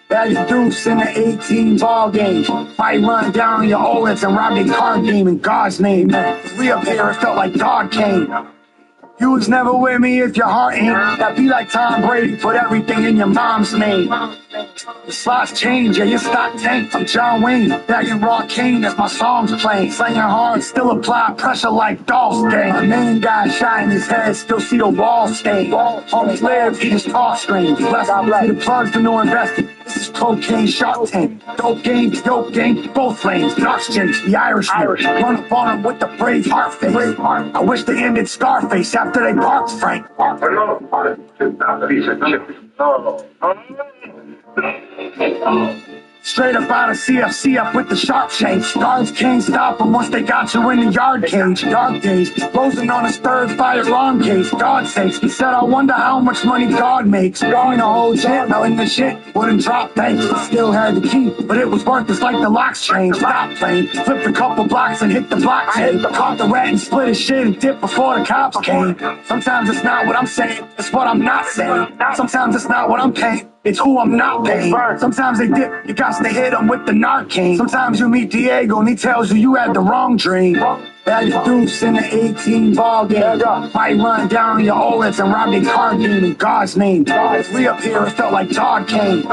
That deuce in the 18 ball game. Fight run down on your OLEDs and rob their card game in God's name. Reappear, it felt like God came. You was never with me if your heart ain't. That be like Tom Brady, put everything in your mom's name. The slots change, yeah, your stock tank. I'm John Wayne, bagging raw cane as my songs playing. Slanging hard, still apply pressure like Dolph's game. My main guy shot in his head, still see the wall stain. Homies live, he just talk strange. Bless the plugs to no investing. This is cocaine, Shark Tank. Dope game, both lanes. Oxygen, the Irishman. Run up on him with the brave heart face. I wish they ended Scarface after they barked Frank. Straight up out of CFC up with the sharp shanks. Guards can't stop them once they got you in the yard cage. Dark days, closing on his third firearm case. God's sakes, he said, I wonder how much money God makes. Going a whole channel in the shit wouldn't drop thanks. Still had the key, but it was worth it's like the locks changed. Stop playing, flipped a couple blocks and hit the blockchain. Caught the rat and split his shit and dipped before the cops came. Sometimes it's not what I'm saying, it's what I'm not saying. Sometimes it's not what I'm paying, it's who I'm not paying. Sometimes they dip, you got to hit them with the Narcan. Sometimes you meet Diego and he tells you had the wrong dream. That deuce in the 18 ball game. Fight run down on your OLEDs and rob their card game in God's name. Reappear, it felt like God came.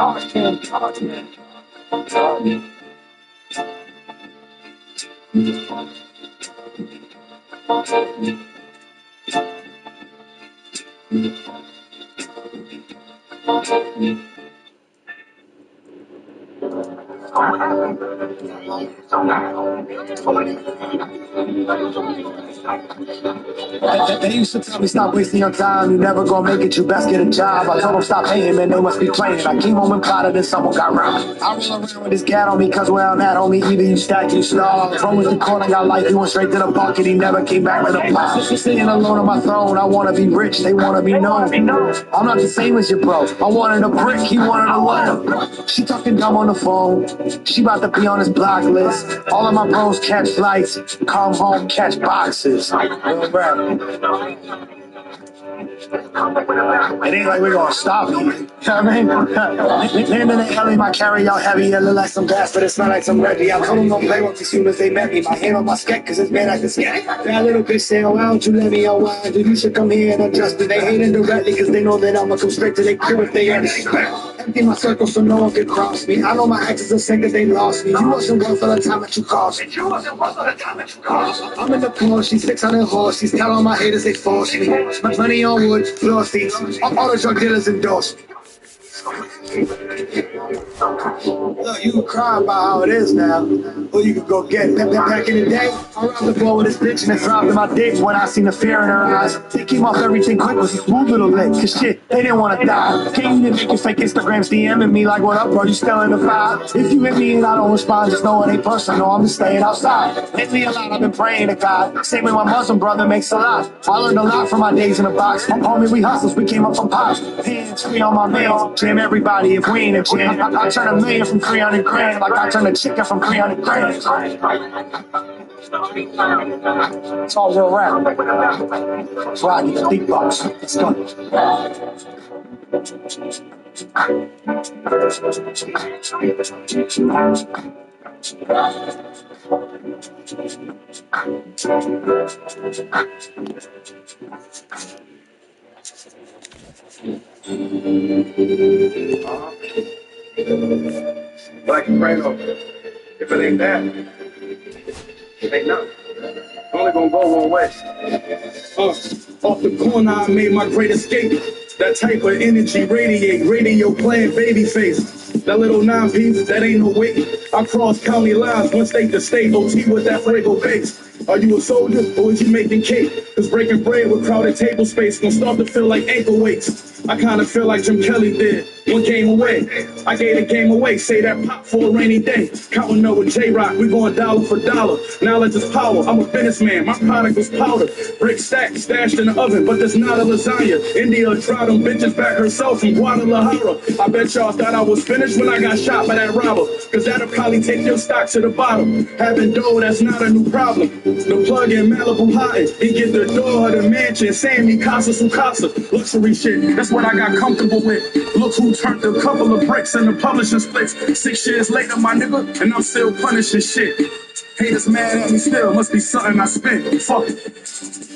They used to tell me stop wasting your time, you never gonna make it, you best get a job. I told them stop hating, man, they must be playing. I came home and plotted and someone got robbed. I roll around with this gat on me cause where I'm at, homie, either you stack, you snarl. Throwing the corner, got life, he went straight to the bucket, he never came back with a block. Sitting alone on my throne, I wanna be rich, they wanna be known. I'm not the same as your bro, I wanted a brick, he wanted a loan. She talking dumb on the phone, she about to be on his block list. All of my bros catch flights, come home, catch boxes. Real rap. It ain't like we're gonna stop you. You know what I mean? Landing in LA, my carry out heavy. It look like some gas, but it smell like some Reggie. I told them don't play with me as soon as they met me. My hand on my skate, cause it's man I can skate. That little bitch say, oh, why don't you let me out wide? You should come here and adjust it. They hate it directly, cause they know that I'ma come straight to their crib if they empty my circle so no one can cross me. I know my exes are saying that they lost me. You wasn't worth all the time that you cost me. I'm in the Porsche, she's 600 horse. She's telling my haters they force me. My money on wood, floor seats. All the drug dealers endorse me. Look, you can cry about how it is now, or you could go get it. Back in the day, I robbed the ball with this bitch and it throbbed in my dick when I seen the fear in her eyes. They came off everything quick with a smooth little lick, cause shit, they didn't want to die. Came in and make your fake Instagrams DMing me like, what up, bro, you still in the fire? If you hit me and I don't respond, just know it ain't personal, I'm just staying outside. Hit me a lot, I've been praying to God. Same with my Muslim brother makes a lot. I learned a lot from my days in the box. Homie, we hustlers, we came up from pops. Hands free on my mail, jam everybody if we ain't a jam. I turn $1 million from 300 grand, like I turn a chicken from 300 grand. It's all real rap. That's why I get the Dbacks. Let's go. Black and Brando. If it ain't that, it ain't nothing. Only gonna go one way. Off the corner, I made my great escape. That type of energy radiate, radio playing babyface. That little 9-piece, that ain't no weight. I cross county lines, one state to state, OT with that Fuego base. Are you a soldier or is you making cake? Cause breaking bread with crowded table space gonna start to feel like ankle weights. I kinda feel like Jim Kelly did. One game away, I gave the game away. Say that pop for a rainy day. Counting up with J-Rock, we going dollar for dollar. Knowledge is power, I'm a businessman. My product was powder. Brick stacked, stashed in the oven, but there's not a lasagna. India tried them bitches back herself from Guadalajara. I bet y'all thought I was finished when I got shot by that robber. Cause that'll probably take your stock to the bottom. Having dough, that's not a new problem. The plug in Malibu hotting, he get the door of the mansion. Saying me casa su casa. Luxury shit, that's what I got comfortable with. Look who turned a couple of bricks in the publishing splits. 6 years later, my nigga, and I'm still punishing shit. Haters mad at me still, must be something I spent. Fuck it.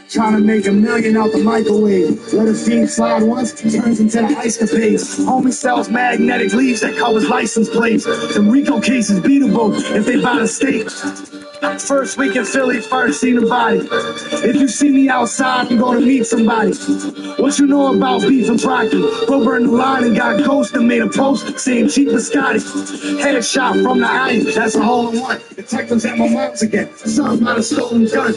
Trying to make $1 million out the microwave. Let a fiend slide once, turns into the ice capades. Homie sells magnetic leaves that covers license plates. Them Rico cases beatable if they buy the state. First week in Philly, first seen a body. If you see me outside, I'm gonna meet somebody. What you know about beef and Proctor? Bro burned the line and got ghosted and made a post saying cheap Biscotti. Headshot from the iron, that's a hole in one. Detectives at my mom's again, something about a stolen gun.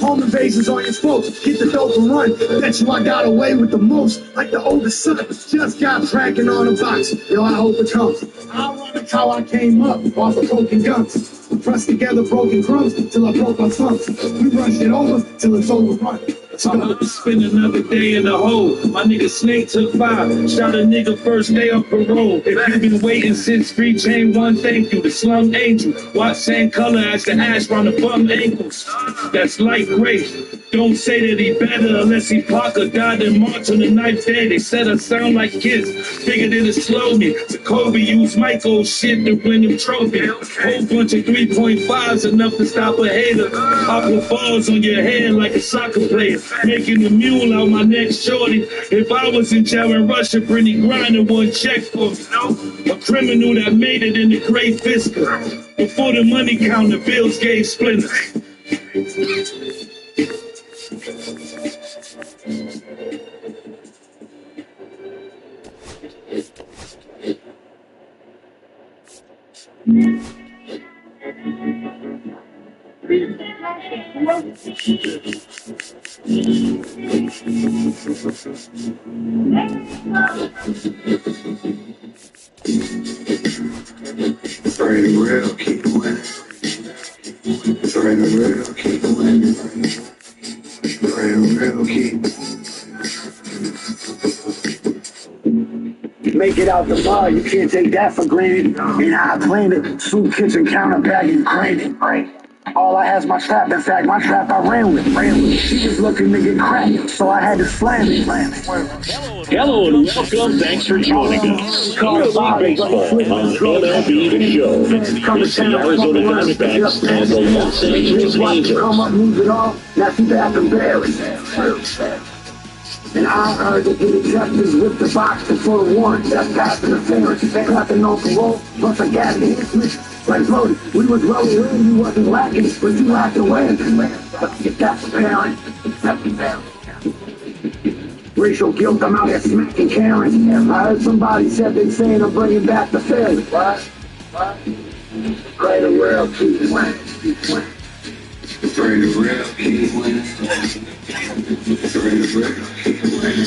Home invasions on your spokes, get the dope and run. Bet you I got away with the most, like the oldest son. Just got cracking on a box, yo, I hope it comes. Ironic how I came up off of broken guns. We pressed together broken crumbs till I broke my thumbs. We rushed it over till it's overrun. I'm about to spend another day in the hole. My nigga Snake took 5. Shot a nigga first day of parole. If you been waiting since free chain 1, thank you. The slum angel. Watch same color as the ash round the bum ankles. That's light gray. Don't say that he better unless he Parker died in March on the 9th day. They said I sound like kids. Figured it'd slow me. So Kobe used Michael's shit to win them trophy. Whole bunch of 3.5s enough to stop a hater. I put balls on your head like a soccer player. Making a mule out my next shorty. If I was in jail in Russia, Brittany Griner wouldn't check for me. A criminal that made it in the Great Fisker. Before the money counter, bills gave splinters. Pretty real, keep winning. Pretty real, keep winning. Pretty real, keep. Make it out the bar, you can't take that for granted. And I planned it, soup kitchen counter bagging granted, right? All I has my trap, in fact, my trap I ran with. She was looking to get cracked, so I had to slam it. Hello and welcome. Thanks for joining us. Minor League Baseball on MLB The Show. It's the Arizona Diamondbacks and the Los Angeles Angels. Come up, move it off, now see that and barely. And I heard the detectives with the box before the warrant. That's past interference. They clapping on parole, plus I got enhancements. Like Brody, we was rolling in, you wasn't lacking, but you lacked the win. But get that parent, accept the parent. Racial guilt, I'm out here smacking Karen. I heard somebody said they saying I'm bringing back the Philly. What? Pray the real keep winning. Pray the real keep winning. Pray the real keep winning.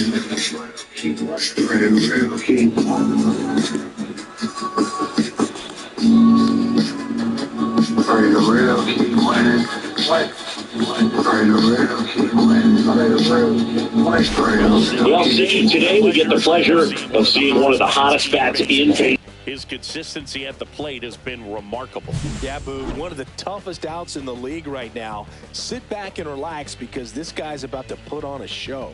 Pray the real keep winning. Pray the real keep winning. Pray the real keep winning. Pray the real. Well, see, today we get the pleasure of seeing one of the hottest bats in baseball. His consistency at the plate has been remarkable. Yeah, Boo, one of the toughest outs in the league right now. Sit back and relax because this guy's about to put on a show.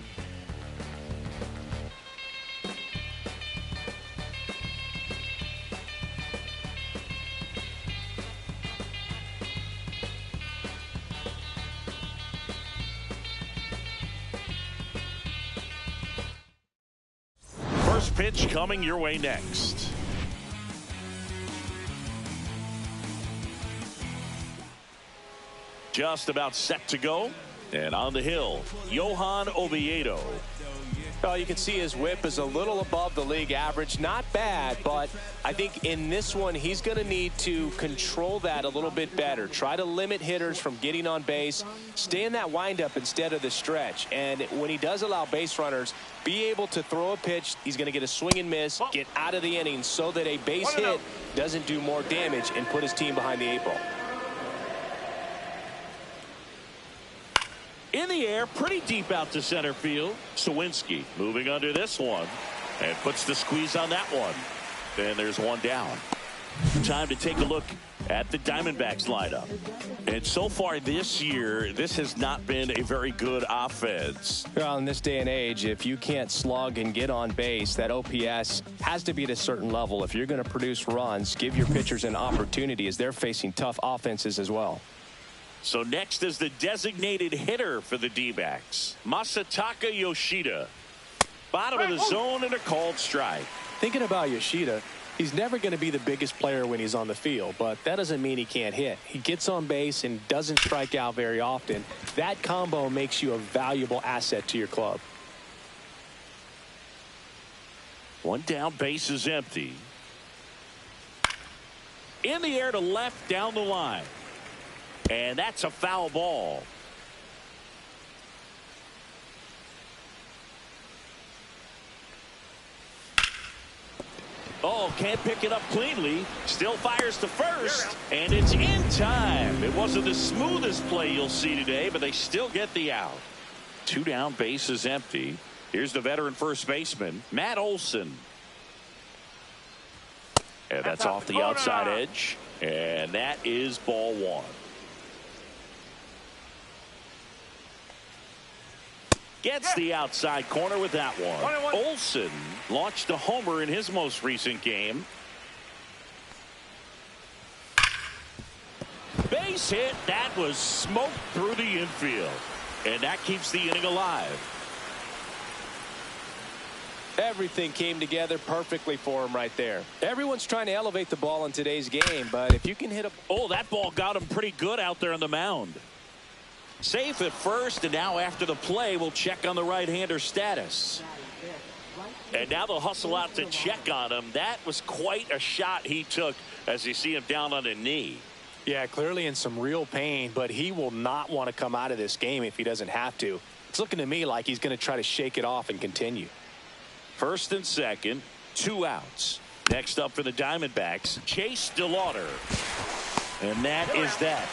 First pitch coming your way next. Just about set to go. And on the hill, Johan Oviedo. Well, you can see his whip is a little above the league average. Not bad, but I think in this one, he's going to need to control that a little bit better. Try to limit hitters from getting on base. Stay in that windup instead of the stretch. And when he does allow base runners, be able to throw a pitch. He's going to get a swing and miss, get out of the inning so that a base hit doesn't do more damage and put his team behind the 8 ball. In the air, pretty deep out to center field. Sawinski moving under this one and puts the squeeze on that one. Then there's one down. Time to take a look at the Diamondbacks lineup. And so far this year, this has not been a very good offense. Well, in this day and age, if you can't slug and get on base, that OPS has to be at a certain level. If you're going to produce runs, give your pitchers an opportunity as they're facing tough offenses as well. So next is the designated hitter for the D-backs, Masataka Yoshida. Bottom of the zone and a called strike. Thinking about Yoshida, he's never going to be the biggest player when he's on the field, but that doesn't mean he can't hit. He gets on base and doesn't strike out very often. That combo makes you a valuable asset to your club. One down, base is empty. In the air to left, down the line. And that's a foul ball. Oh, can't pick it up cleanly. Still fires to first. And it's in time. It wasn't the smoothest play you'll see today, but they still get the out. Two down, base is empty. Here's the veteran first baseman, Matt Olson. And that's off the outside edge. And that is ball one. Gets the outside corner with that one. Olson launched a homer in his most recent game. Base hit. That was smoked through the infield. And that keeps the inning alive. Everything came together perfectly for him right there. Everyone's trying to elevate the ball in today's game, but if you can hit a... Oh, that ball got him pretty good out there on the mound. Safe at first, and now after the play, we'll check on the right-hander status. And now they'll hustle out to check on him. That was quite a shot he took as you see him down on a knee. Yeah, clearly in some real pain, but he will not want to come out of this game if he doesn't have to. It's looking to me like he's going to try to shake it off and continue. First and second, 2 outs. Next up for the Diamondbacks, Chase DeLauder. And that is that.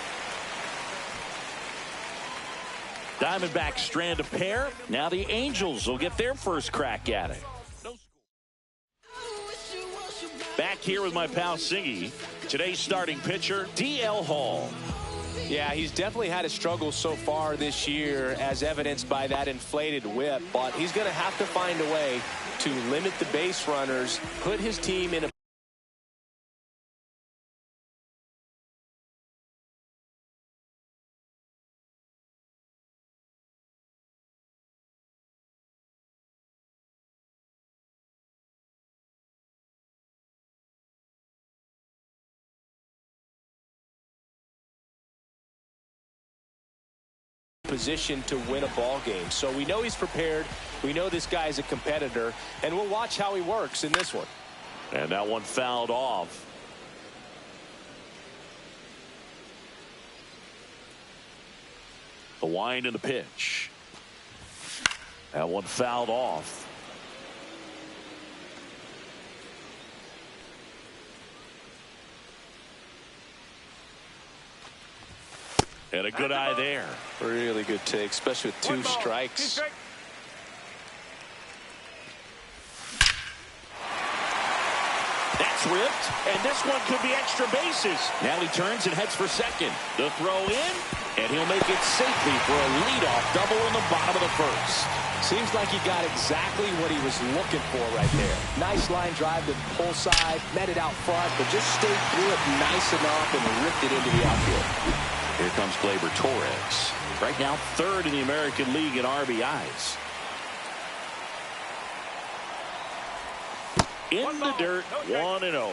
Diamondbacks strand a pair. Now the Angels will get their first crack at it. Back here with my pal Singy. Today's starting pitcher, D.L. Hall. Yeah, he's definitely had a struggle so far this year, as evidenced by that inflated whip. But he's going to have to find a way to limit the base runners, put his team in a position to win a ball game. So we know he's prepared. We know this guy's a competitor, and we'll watch how he works in this one. And that one fouled off. The wind and the pitch. That one fouled off. And a good eye there. Really good take, especially with 2 strikes. That's ripped, and this one could be extra bases. Now he turns and heads for second. The throw in, and he'll make it safely for a leadoff double in the bottom of the first. Seems like he got exactly what he was looking for right there. Nice line drive to the pull side, met it out front, but just stayed through it nice enough and ripped it into the outfield. Here comes Gleyber Torres. Right now, 3rd in the American League in RBIs. In the dirt, 1-0.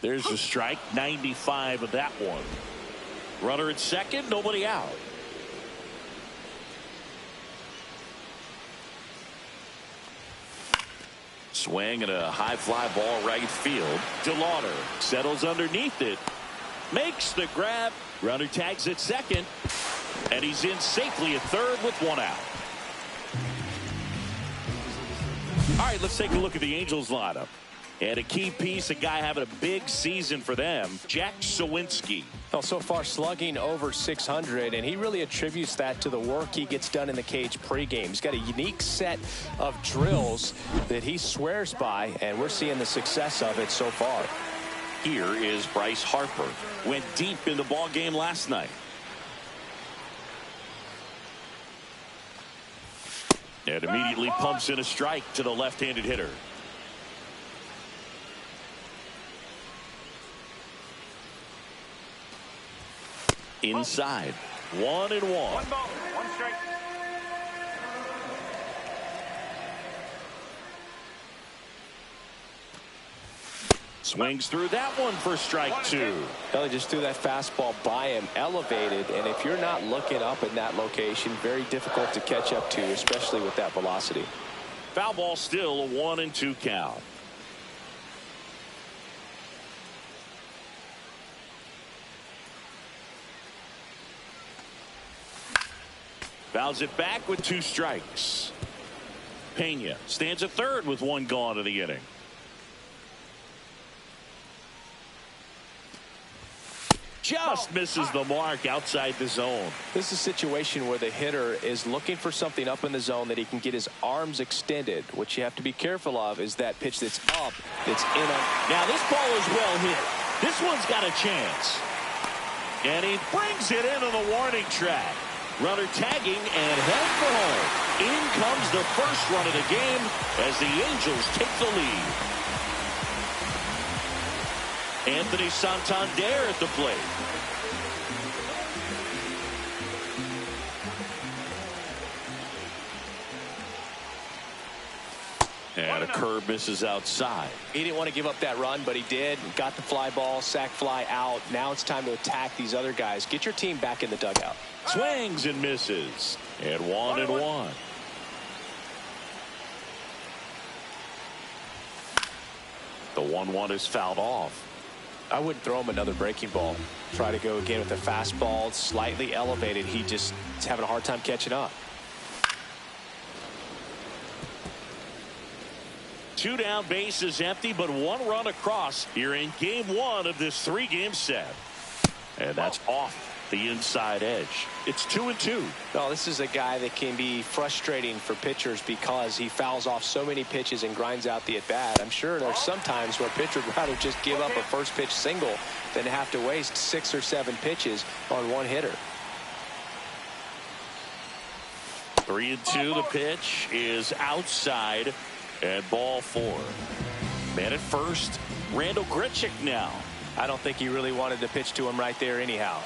There's a strike, 95 of that one. Runner at second, nobody out. Swing and a high fly ball right field. DeLauder settles underneath it. Makes the grab. Runner tags at second. And he's in safely at third with 1 out. All right, let's take a look at the Angels lineup. And a key piece, a guy having a big season for them, Jack Sawinski. Well, so far slugging over 600, and he really attributes that to the work he gets done in the cage pregame. He's got a unique set of drills that he swears by, and we're seeing the success of it so far. Here is Bryce Harper. Went deep in the ball game last night. And immediately pumps in a strike to the left-handed hitter. Inside, 1-1. One ball, one strike. Swings through that one for strike 2. Well, he just threw that fastball by him, elevated, and if you're not looking up in that location, very difficult to catch up to, especially with that velocity. Foul ball, still a 1-2 count. Fouls it back with 2 strikes. Pena stands at third with 1 gone in the inning. Just misses the mark outside the zone. This is a situation where the hitter is looking for something up in the zone that he can get his arms extended. What you have to be careful of is that pitch that's up, that's in on. Now this ball is well hit. This one's got a chance. And he brings it into the warning track. Runner tagging and heading for home. In comes the first run of the game as the Angels take the lead. Anthony Santander at the plate. And a curve misses outside. He didn't want to give up that run, but he did. Got the fly ball, sac fly out. Now it's time to attack these other guys. Get your team back in the dugout. Swings and misses. And 1-1. The 1-1 is fouled off. I wouldn't throw him another breaking ball. Try to go again with the fastball, slightly elevated. He just is having a hard time catching up. 2 down, base is empty, but 1 run across here in game 1 of this 3-game set. And that's off the inside edge. It's 2-2. No, this is a guy that can be frustrating for pitchers because he fouls off so many pitches and grinds out the at-bat. I'm sure there's some times where a pitcher would rather just give up a first pitch single than have to waste 6 or 7 pitches on one hitter. 3-2. The pitch is outside. And ball 4. Man at first, Randall Grichuk now. I don't think he really wanted to pitch to him right there anyhow.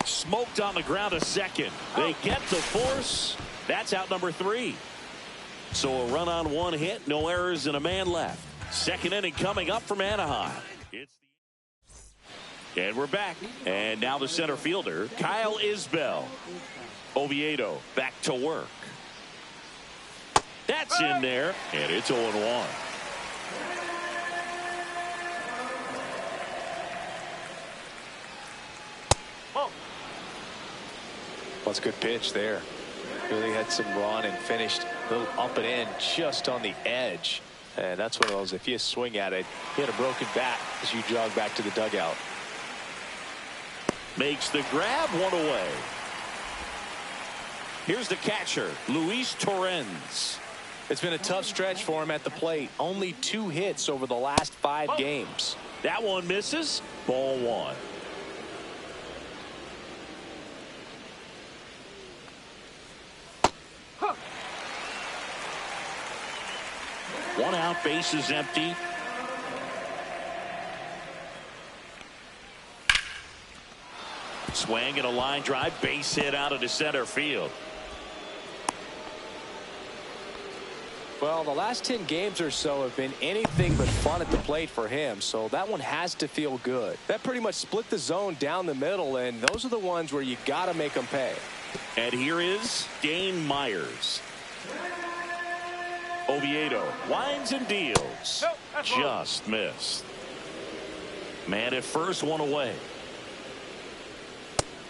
Smoked on the ground a second. They get the force. That's out number 3. So a run on 1 hit, no errors and a man left. Second inning coming up from Anaheim. And we're back. And now the center fielder, Kyle Isbell. Oviedo back to work. That's in there, and it's 0-1. Well, it's a good pitch there. Really had some run and finished a little up and in just on the edge. And that's one of those, if you swing at it, hit a broken bat as you jog back to the dugout. Makes the grab, 1 away. Here's the catcher, Luis Torrens. It's been a tough stretch for him at the plate. Only 2 hits over the last 5 games. That one misses. Ball 1. One out, base is empty. Swing and a line drive, base hit out of the center field. Well, the last 10 games or so have been anything but fun at the plate for him, so that one has to feel good. That pretty much split the zone down the middle, and those are the ones where you got to make them pay. And here is Dane Myers. Oviedo winds and deals. Just missed. Man at first, 1 away.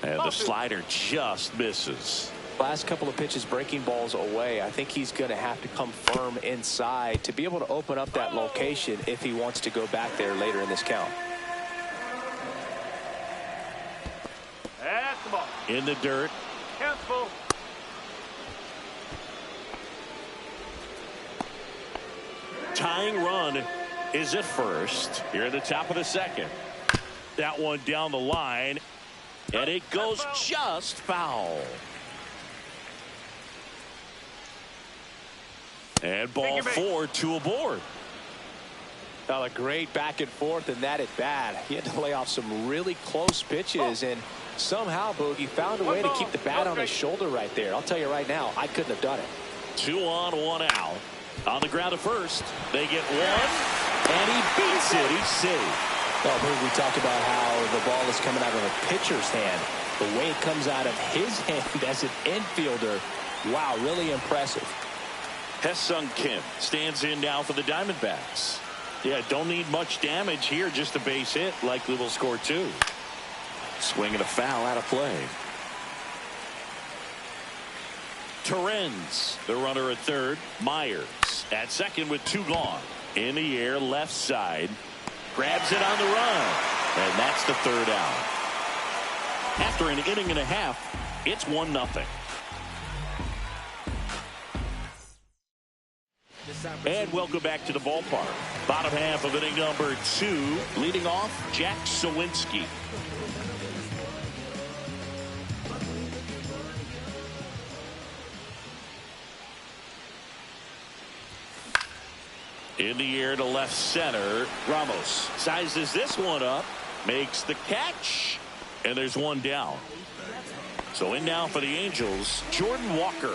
And the slider just misses. Last couple of pitches breaking balls away. I think he's going to have to come firm inside to be able to open up that location if he wants to go back there later in this count. That's the ball. In the dirt. Careful. Tying run is at first here at the top of the second. That one down the line, and it goes just foul. And ball 4, 2 aboard. Now a great back and forth, and that at bat. He had to lay off some really close pitches, and somehow Boogie found a way to keep the bat on his shoulder right there. I'll tell you right now, I couldn't have done it. 2 on, 1 out. On the ground at first, they get 1, and he beats it. He's safe. Well, Boogie, we talked about how the ball is coming out of a pitcher's hand. The way it comes out of his hand as an infielder, wow, really impressive. Hesung Kim stands in now for the Diamondbacks. Yeah, don't need much damage here, just a base hit. Likely will score 2. Swing and a foul out of play. Torrens, the runner at third. Myers at second with 2 gone. In the air, left side. Grabs it on the run. And that's the 3rd out. After an inning and a half, it's 1-0. And welcome back to the ballpark. Bottom half of inning number 2. Leading off, Jack Sawinski. In the air to left center. Ramos sizes this one up. Makes the catch. And there's 1 down. So in now for the Angels, Jordan Walker.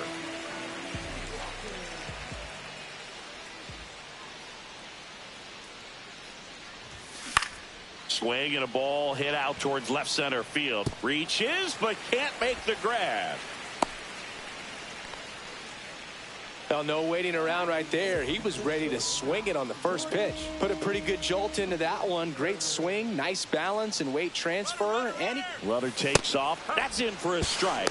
Swing and a ball hit out towards left center field. Reaches but can't make the grab. Well, no waiting around right there. He was ready to swing it on the first pitch. Put a pretty good jolt into that one. Great swing, nice balance and weight transfer. And runner takes off. That's in for a strike.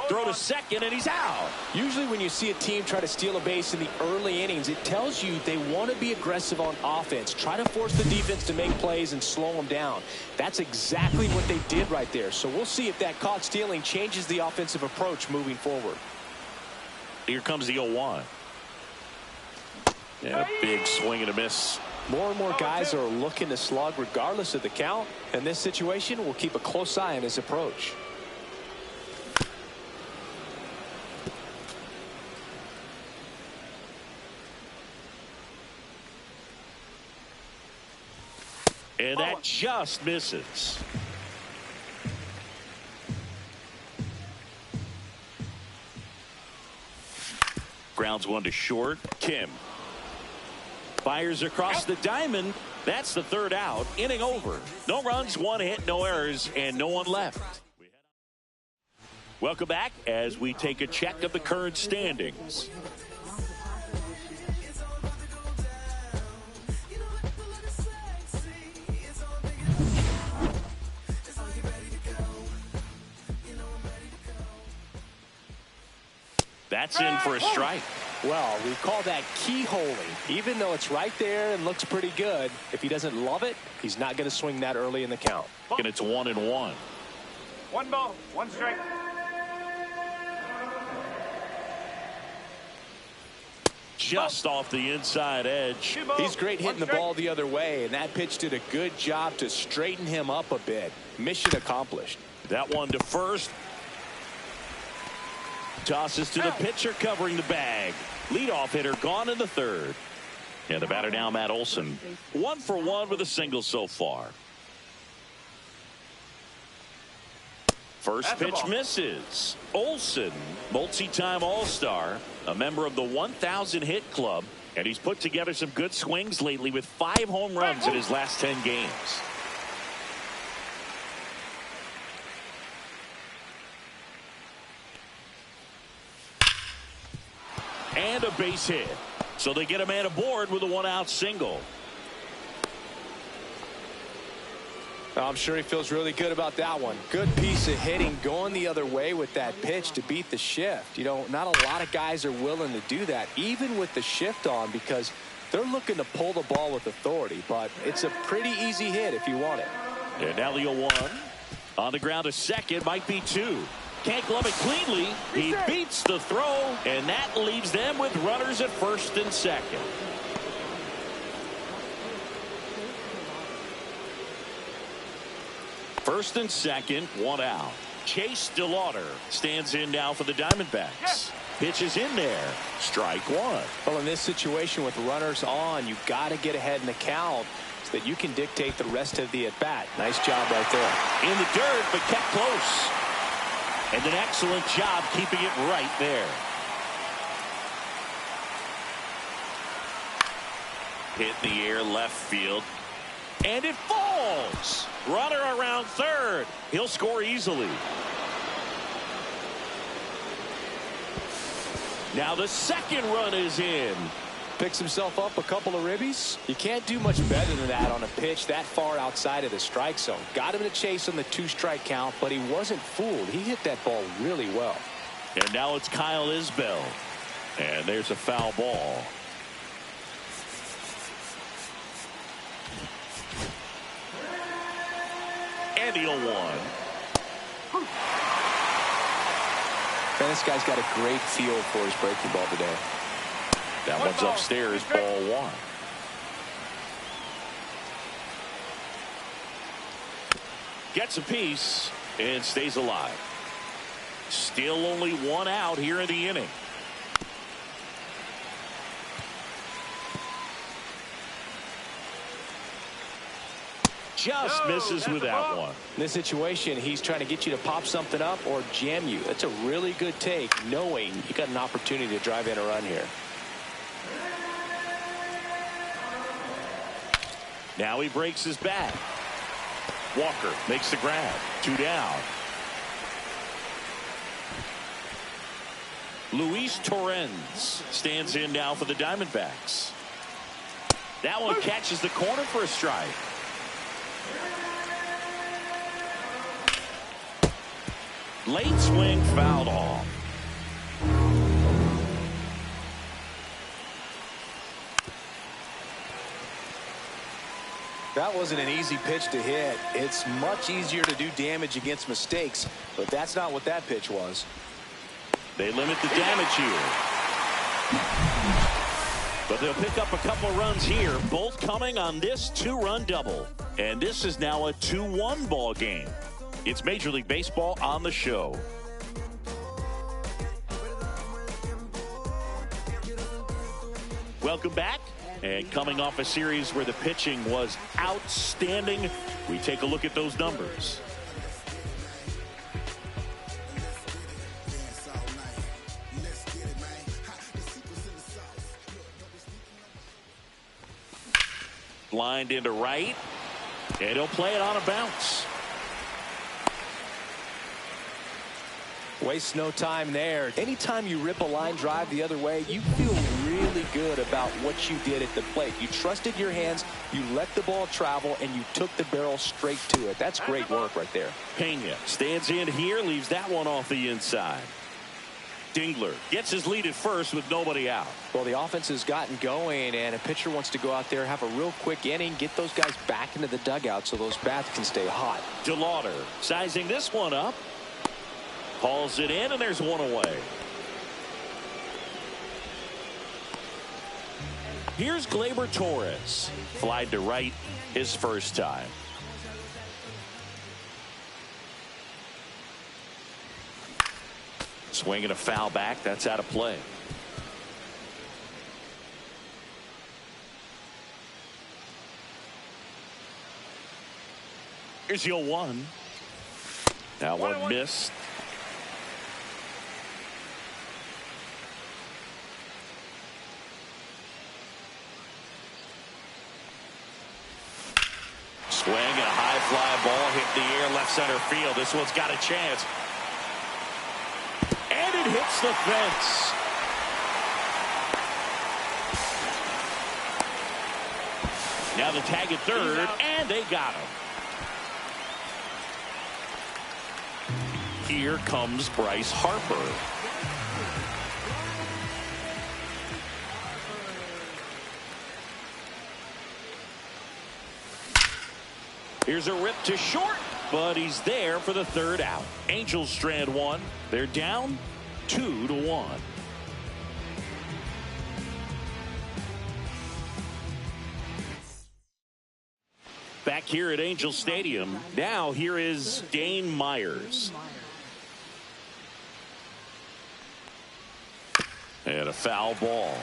Throw to second and he's out. Usually when you see a team try to steal a base in the early innings, it tells you they want to be aggressive on offense. Try to force the defense to make plays and slow them down. That's exactly what they did right there. So we'll see if that caught stealing changes the offensive approach moving forward. Here comes the 0-1. And a big swing and a miss. More and more guys are looking to slug regardless of the count. In this situation, we'll keep a close eye on his approach. And that just misses. Grounds 1 to short. Kim fires across the diamond. That's the 3rd out. Inning over. No runs, 1 hit, no errors, and no one left. Welcome back as we take a check of the current standings. That's in for a strike. Well, we call that keyholing. Even though it's right there and looks pretty good, if he doesn't love it, he's not going to swing that early in the count. And it's 1-1. 1 ball, 1 strike. Just off the inside edge. He's great hitting the ball the other way, and that pitch did a good job to straighten him up a bit. Mission accomplished. That one to first. Tosses to the pitcher covering the bag. Leadoff hitter gone in the 3rd. And the batter now, Matt Olson. 1 for 1 with a single so far. First pitch misses. Olson, multi-time All-Star, a member of the 1,000 hit club, and he's put together some good swings lately with 5 home runs in his last 10 games. And a base hit. So they get a man aboard with a 1-out single. I'm sure he feels really good about that one. Good piece of hitting going the other way with that pitch to beat the shift. You know, not a lot of guys are willing to do that, even with the shift on, because they're looking to pull the ball with authority. But it's a pretty easy hit if you want it. And now the 0-1. On the ground to second, might be 2. Can't glove it cleanly. He beats the throw, and that leaves them with runners at first and second. First and second, 1 out. Chase DeLauder stands in now for the Diamondbacks. Pitch is in there. Strike 1. Well, in this situation with runners on, you've got to get ahead in the count so that you can dictate the rest of the at-bat. Nice job right there. In the dirt, but kept close. And an excellent job keeping it right there. Hit in the air left field. And it falls. Runner around third. He'll score easily. Now the second run is in. Picks himself up a couple of ribbies. You can't do much better than that on a pitch that far outside of the strike zone. Got him in a chase on the 2-strike count, but he wasn't fooled. He hit that ball really well. And now it's Kyle Isbell. And there's a foul ball. And the 0-1. Man, this guy's got a great feel for his breaking ball today. That one's upstairs, ball 1. Gets a piece and stays alive. Still only 1 out here in the inning. Just misses with that one. In this situation, he's trying to get you to pop something up or jam you. That's a really good take, knowing you got an opportunity to drive in a run here. Now he breaks his bat. Walker makes the grab. 2 down. Luis Torrens stands in now for the Diamondbacks. That one catches the corner for a strike. Late swing fouled off. That wasn't an easy pitch to hit. It's much easier to do damage against mistakes, but that's not what that pitch was. They limit the damage here. But they'll pick up a couple runs here, both coming on this 2-run double. And this is now a 2-1 ball game. It's Major League Baseball on the show. Welcome back. And coming off a series where the pitching was outstanding, we take a look at those numbers. Lined into right, and he'll play it on a bounce. Waste no time there. Anytime you rip a line drive the other way, you feel really good about what you did at the plate. You trusted your hands, you let the ball travel, and you took the barrel straight to it. That's great work right there. Pena stands in here, leaves that one off the inside. Dingler gets his lead at first with nobody out. Well, the offense has gotten going, and a pitcher wants to go out there, have a real quick inning, get those guys back into the dugout so those bats can stay hot. DeLauder sizing this one up. Hauls it in, and there's one away. Here's Gleyber Torres. Flied to right his first time. Swinging a foul back. That's out of play. Here's the 0-1. That one missed. Swing and a high fly ball hit the air left center field. This one's got a chance. And it hits the fence. Now the tag at third, and they got him. Here comes Bryce Harper. Here's a rip to short, but he's there for the third out. Angels strand one. They're down 2-1. Back here at Angel Stadium, now here is Dane Myers. And a foul ball.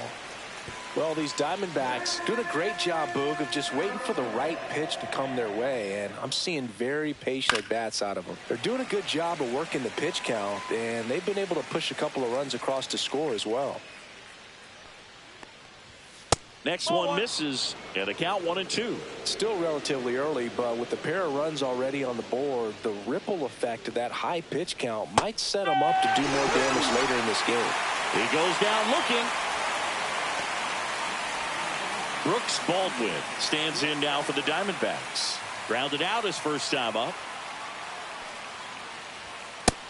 Well, these Diamondbacks doing a great job, Boog, of just waiting for the right pitch to come their way, and I'm seeing very patient at-bats out of them. They're doing a good job of working the pitch count, and they've been able to push a couple of runs across to score as well. Next one misses, and a count 1-2. Still relatively early, but with the pair of runs already on the board, the ripple effect of that high pitch count might set them up to do more damage later in this game. He goes down looking. Brooks Baldwin stands in now for the Diamondbacks. Grounded out his first time up.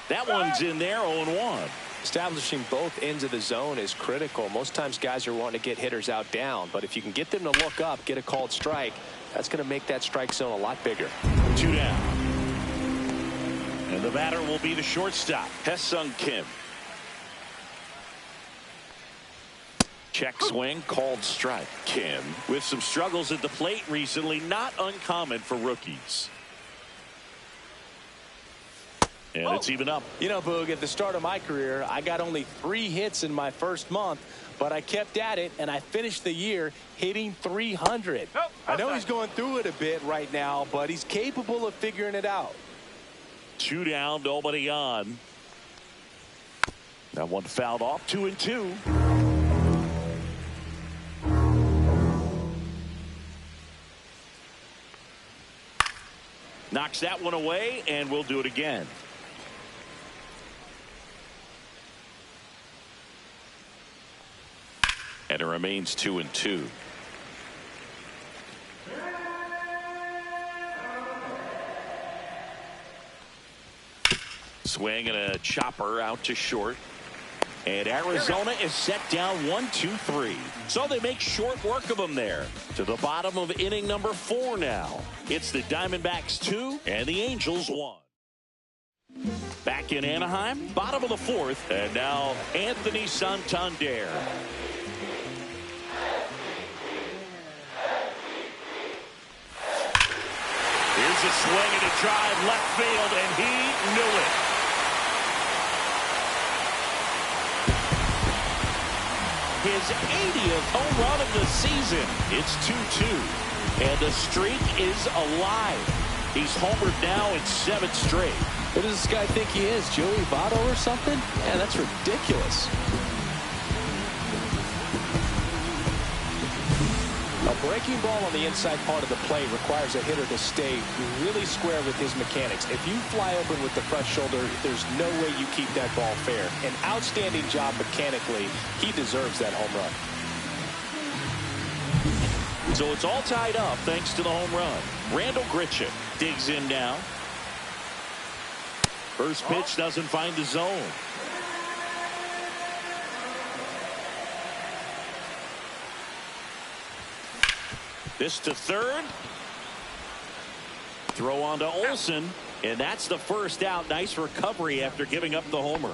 That one's in there, 0-1. Establishing both ends of the zone is critical. Most times guys are wanting to get hitters out down, but if you can get them to look up, get a called strike, that's going to make that strike zone a lot bigger. 2 down. And the batter will be the shortstop, Hesung Kim. Check swing, called strike. Kim with some struggles at the plate recently, not uncommon for rookies. And it's even up. You know, Boog, at the start of my career, I got only 3 hits in my first month, but I kept at it, and I finished the year hitting 300. I know he's going through it a bit right now, but he's capable of figuring it out. 2 down, nobody on. That one fouled off, 2-2. Knocks that one away, and we'll do it again. And it remains 2-2. Swing and a chopper out to short. And Arizona is set down 1-2-3. So they make short work of them there. To the bottom of inning number 4 now. It's the Diamondbacks 2 and the Angels 1. Back in Anaheim, bottom of the 4th. And now Anthony Santander. Here's a swing and a drive left field, and he knew it. His 80th home run of the season. It's 2-2, and the streak is alive. He's homered now in 7 straight. Who does this guy think he is, Joey Votto or something? Yeah, that's ridiculous. A breaking ball on the inside part of the plate requires a hitter to stay really square with his mechanics. If you fly open with the front shoulder, there's no way you keep that ball fair. An outstanding job mechanically. He deserves that home run. So it's all tied up thanks to the home run. Randall Grichuk digs in now. First pitch doesn't find the zone. This to third. Throw on to Olsen. And that's the first out. Nice recovery after giving up the homer.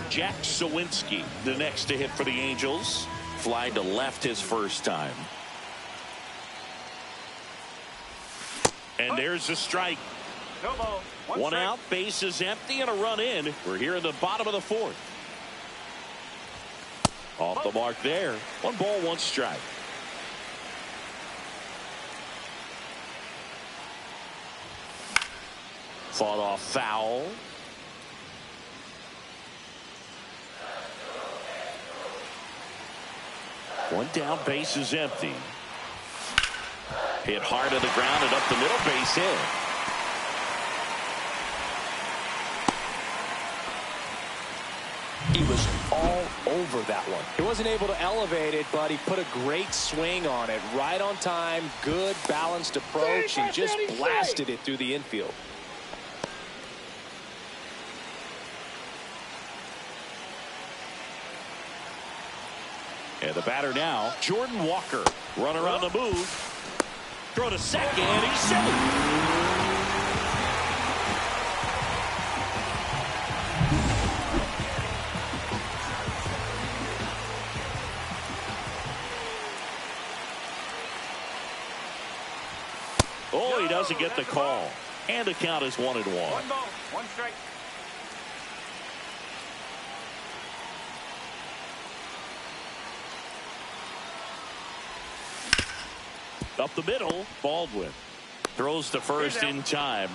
Jack Sawinski, the next to hit for the Angels. Fly to left his first time. And there's the strike. One out, base is empty, and a run in. We're here in the bottom of the 4th. Off the mark there. 1 ball, 1 strike. Fought off foul. One down, base is empty. Hit hard to the ground and up the middle, base hit. He was all over that one. He wasn't able to elevate it, but he put a great swing on it. Right on time, good balanced approach, and just blasted it through the infield. And the batter now, Jordan Walker. Runner on the move. Throw to second, and he's safe. Oh, he doesn't get the call. And the count is 1-1. One ball, one strike. Up the middle, Baldwin throws to first in time.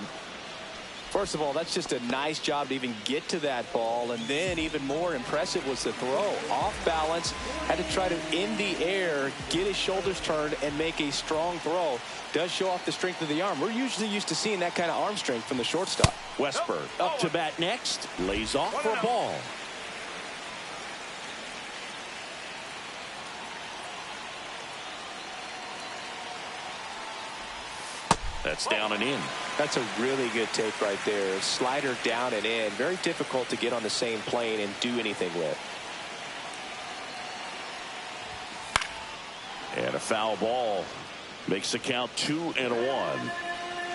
First of all, that's just a nice job to even get to that ball, and then even more impressive was the throw. Off balance, had to try to in the air, get his shoulders turned, and make a strong throw. Does show off the strength of the arm. We're usually used to seeing that kind of arm strength from the shortstop. Westberg up to bat next, lays off for a ball. That's down and in. That's a really good take right there. Slider down and in. Very difficult to get on the same plane and do anything with. And a foul ball makes the count 2-1.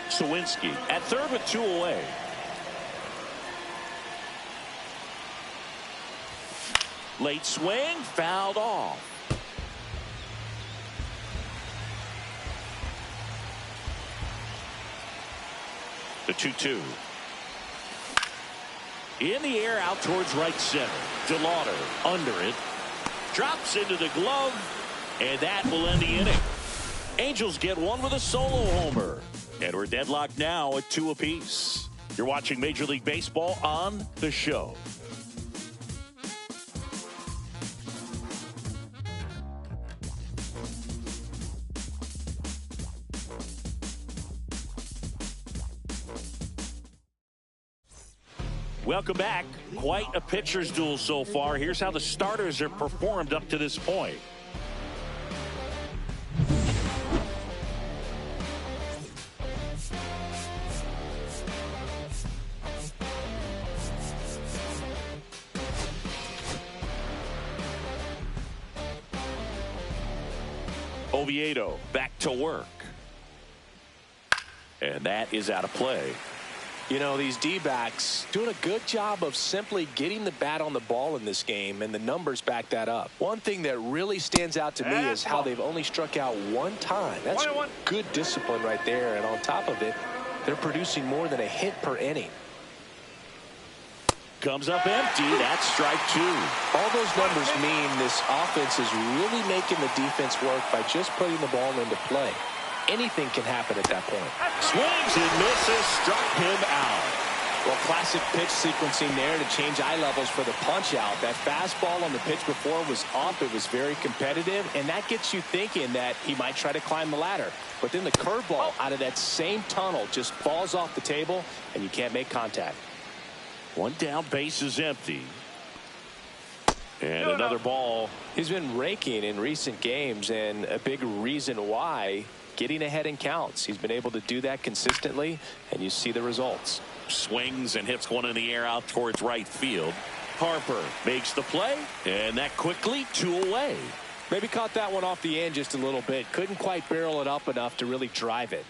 Sawinski at third with 2 away. Late swing, fouled off. The 2-2. In the air out towards right center. DeLauder under it. Drops into the glove. And that will end the inning. Angels get one with a solo homer. And we're deadlocked now at 2 apiece. You're watching Major League Baseball on The Show. Welcome back. Quite a pitcher's duel so far. Here's how the starters have performed up to this point. Oviedo back to work. And that is out of play. You know, these D-backs doing a good job of simply getting the bat on the ball in this game, and the numbers back that up. One thing that really stands out to me is how they've only struck out 1 time. That's good discipline right there, and on top of it, they're producing more than a hit per inning. Comes up empty. That's strike 2. All those numbers mean this offense is really making the defense work by just putting the ball into play. Anything can happen at that point. Swings and misses, struck him out. Well, classic pitch sequencing there to change eye levels for the punch out. That fastball on the pitch before was up. It was very competitive, and that gets you thinking that he might try to climb the ladder. But then the curveball out of that same tunnel just falls off the table, and you can't make contact. 1 down, base is empty. And another ball. He's been raking in recent games, and a big reason why, getting ahead in counts. He's been able to do that consistently, and you see the results. Swings and hits one in the air out towards right field. Harper makes the play, and that quickly 2 away. Maybe caught that one off the end just a little bit. Couldn't quite barrel it up enough to really drive it.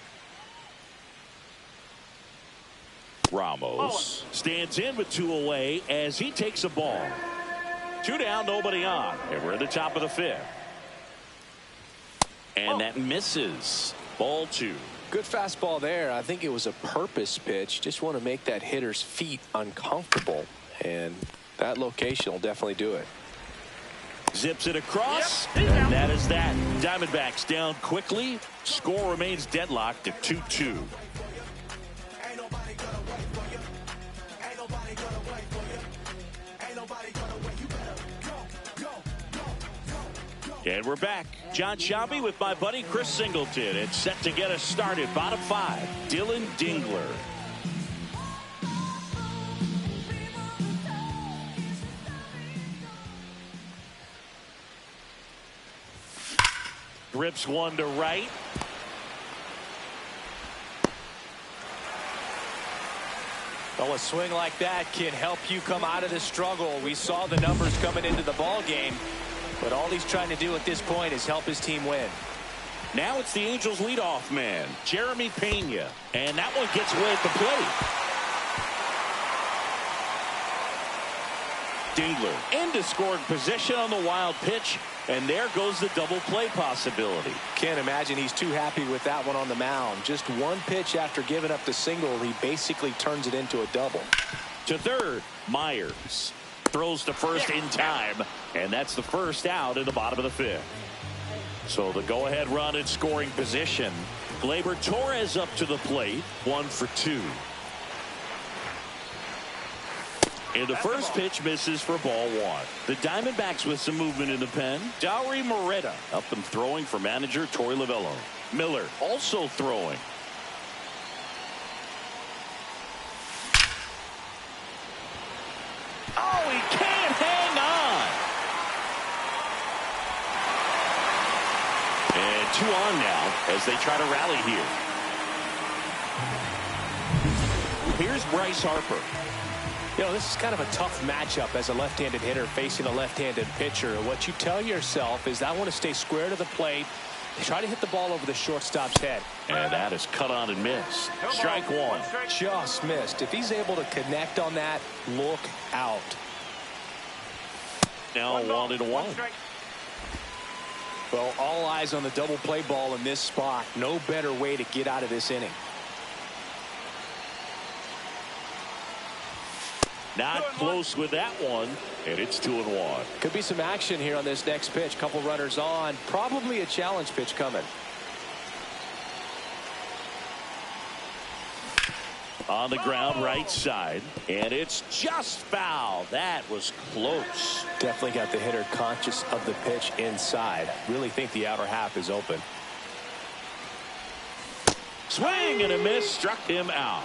Ramos stands in with 2 away as he takes a ball. 2 down, nobody on, and we're at the top of the 5th. And that misses. Ball 2. Good fastball there. I think it was a purpose pitch. Just want to make that hitter's feet uncomfortable, and that location will definitely do it. Zips it across, and that is that. Diamondbacks down quickly. Score remains deadlocked at 2-2. And we're back. John Shelby with my buddy Chris Singleton. It's set to get us started. Bottom 5, Dylan Dingler. Rips one to right. Well, a swing like that can help you come out of the struggle. We saw the numbers coming into the ball game. But all he's trying to do at this point is help his team win. Now it's the Angels leadoff man, Jeremy Pena. And that one gets away at the plate. Dingler into scoring position on the wild pitch. And there goes the double play possibility. Can't imagine he's too happy with that one on the mound. Just one pitch after giving up the single, he basically turns it into a double. To third, Myers throws to first in time. And that's the first out in the bottom of the fifth. So the go-ahead run in scoring position. Gleyber Torres up to the plate. 1 for 2. And the first pitch misses for ball 1. The Diamondbacks with some movement in the pen. Dauri Moreta up and throwing for manager Torey Lovullo. Miller also throwing. Oh, he can't hang on. And 2 on now as they try to rally here. Here's Bryce Harper. You know, this is kind of a tough matchup as a left-handed hitter facing a left-handed pitcher. What you tell yourself is I want to stay square to the plate, try to hit the ball over the shortstop's head. And that is cut on and missed. Strike 1. Just missed. If he's able to connect on that, look out. Now 1-1. Well, all eyes on the double play ball in this spot. No better way to get out of this inning. Not close with that one, and it's 2-1. Could be some action here on this next pitch. Couple runners on. Probably a challenge pitch coming. On the ground right side, and it's just foul. That was close. Definitely got the hitter conscious of the pitch inside. Really think the outer half is open. Swing and a miss, struck him out.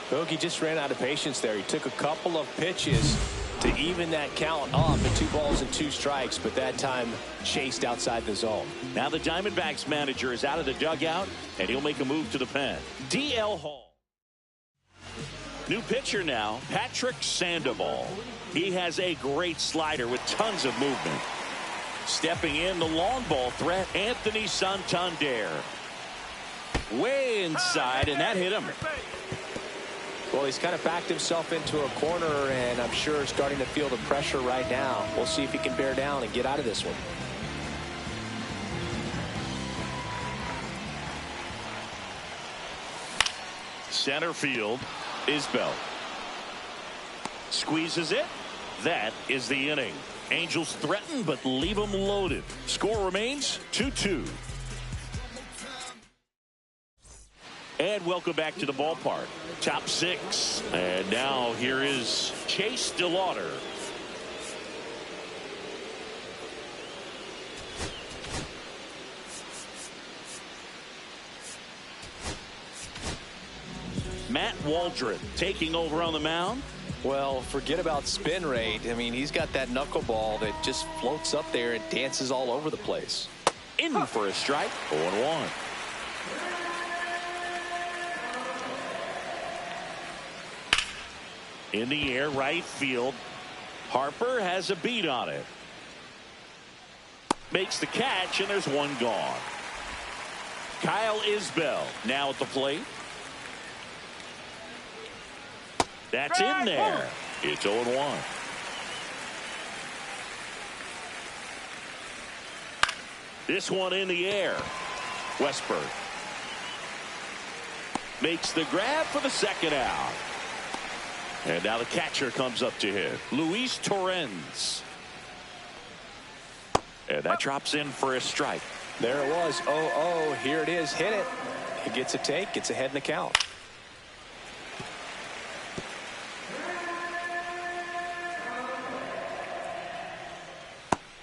Bogey just ran out of patience there. He took a couple of pitches to even that count up at 2 balls and 2 strikes, but that time chased outside the zone. Now the Diamondbacks manager is out of the dugout, and he'll make a move to the pen. D.L. Hall. New pitcher now, Patrick Sandoval. He has a great slider with tons of movement. Stepping in, the long ball threat, Anthony Santander. Way inside, and that hit him. Well, he's kind of backed himself into a corner, and I'm sure starting to feel the pressure right now. We'll see if he can bear down and get out of this one. Center field, Isbell. Squeezes it. That is the inning. Angels threaten, but leave them loaded. Score remains 2-2. And welcome back to the ballpark. Top 6. And now here is Chase DeLauder. Matt Waldron taking over on the mound. Well, forget about spin rate. I mean, he's got that knuckleball that just floats up there and dances all over the place. In for a strike. 0-1. In the air, right field. Harper has a beat on it. Makes the catch, and there's one gone. Kyle Isbell now at the plate. That's in there. It's 0-1. This one in the air. Westberg makes the grab for the second out. And now the catcher comes up to hit. Luis Torrens. And that drops in for a strike. There it was. 0-0. Here it is. Hit it. He gets a take. Gets ahead in the count.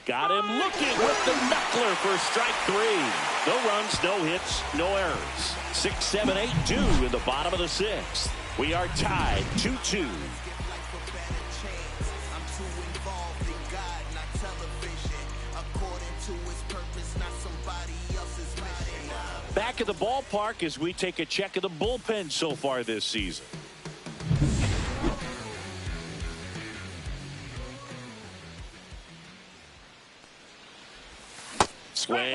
Got him looking with the knuckler for strike 3. No runs, no hits, no errors. 6, 7, 8, 2 in the bottom of the 6th. We are tied 2-2. Back at the ballpark as we take a check of the bullpen so far this season.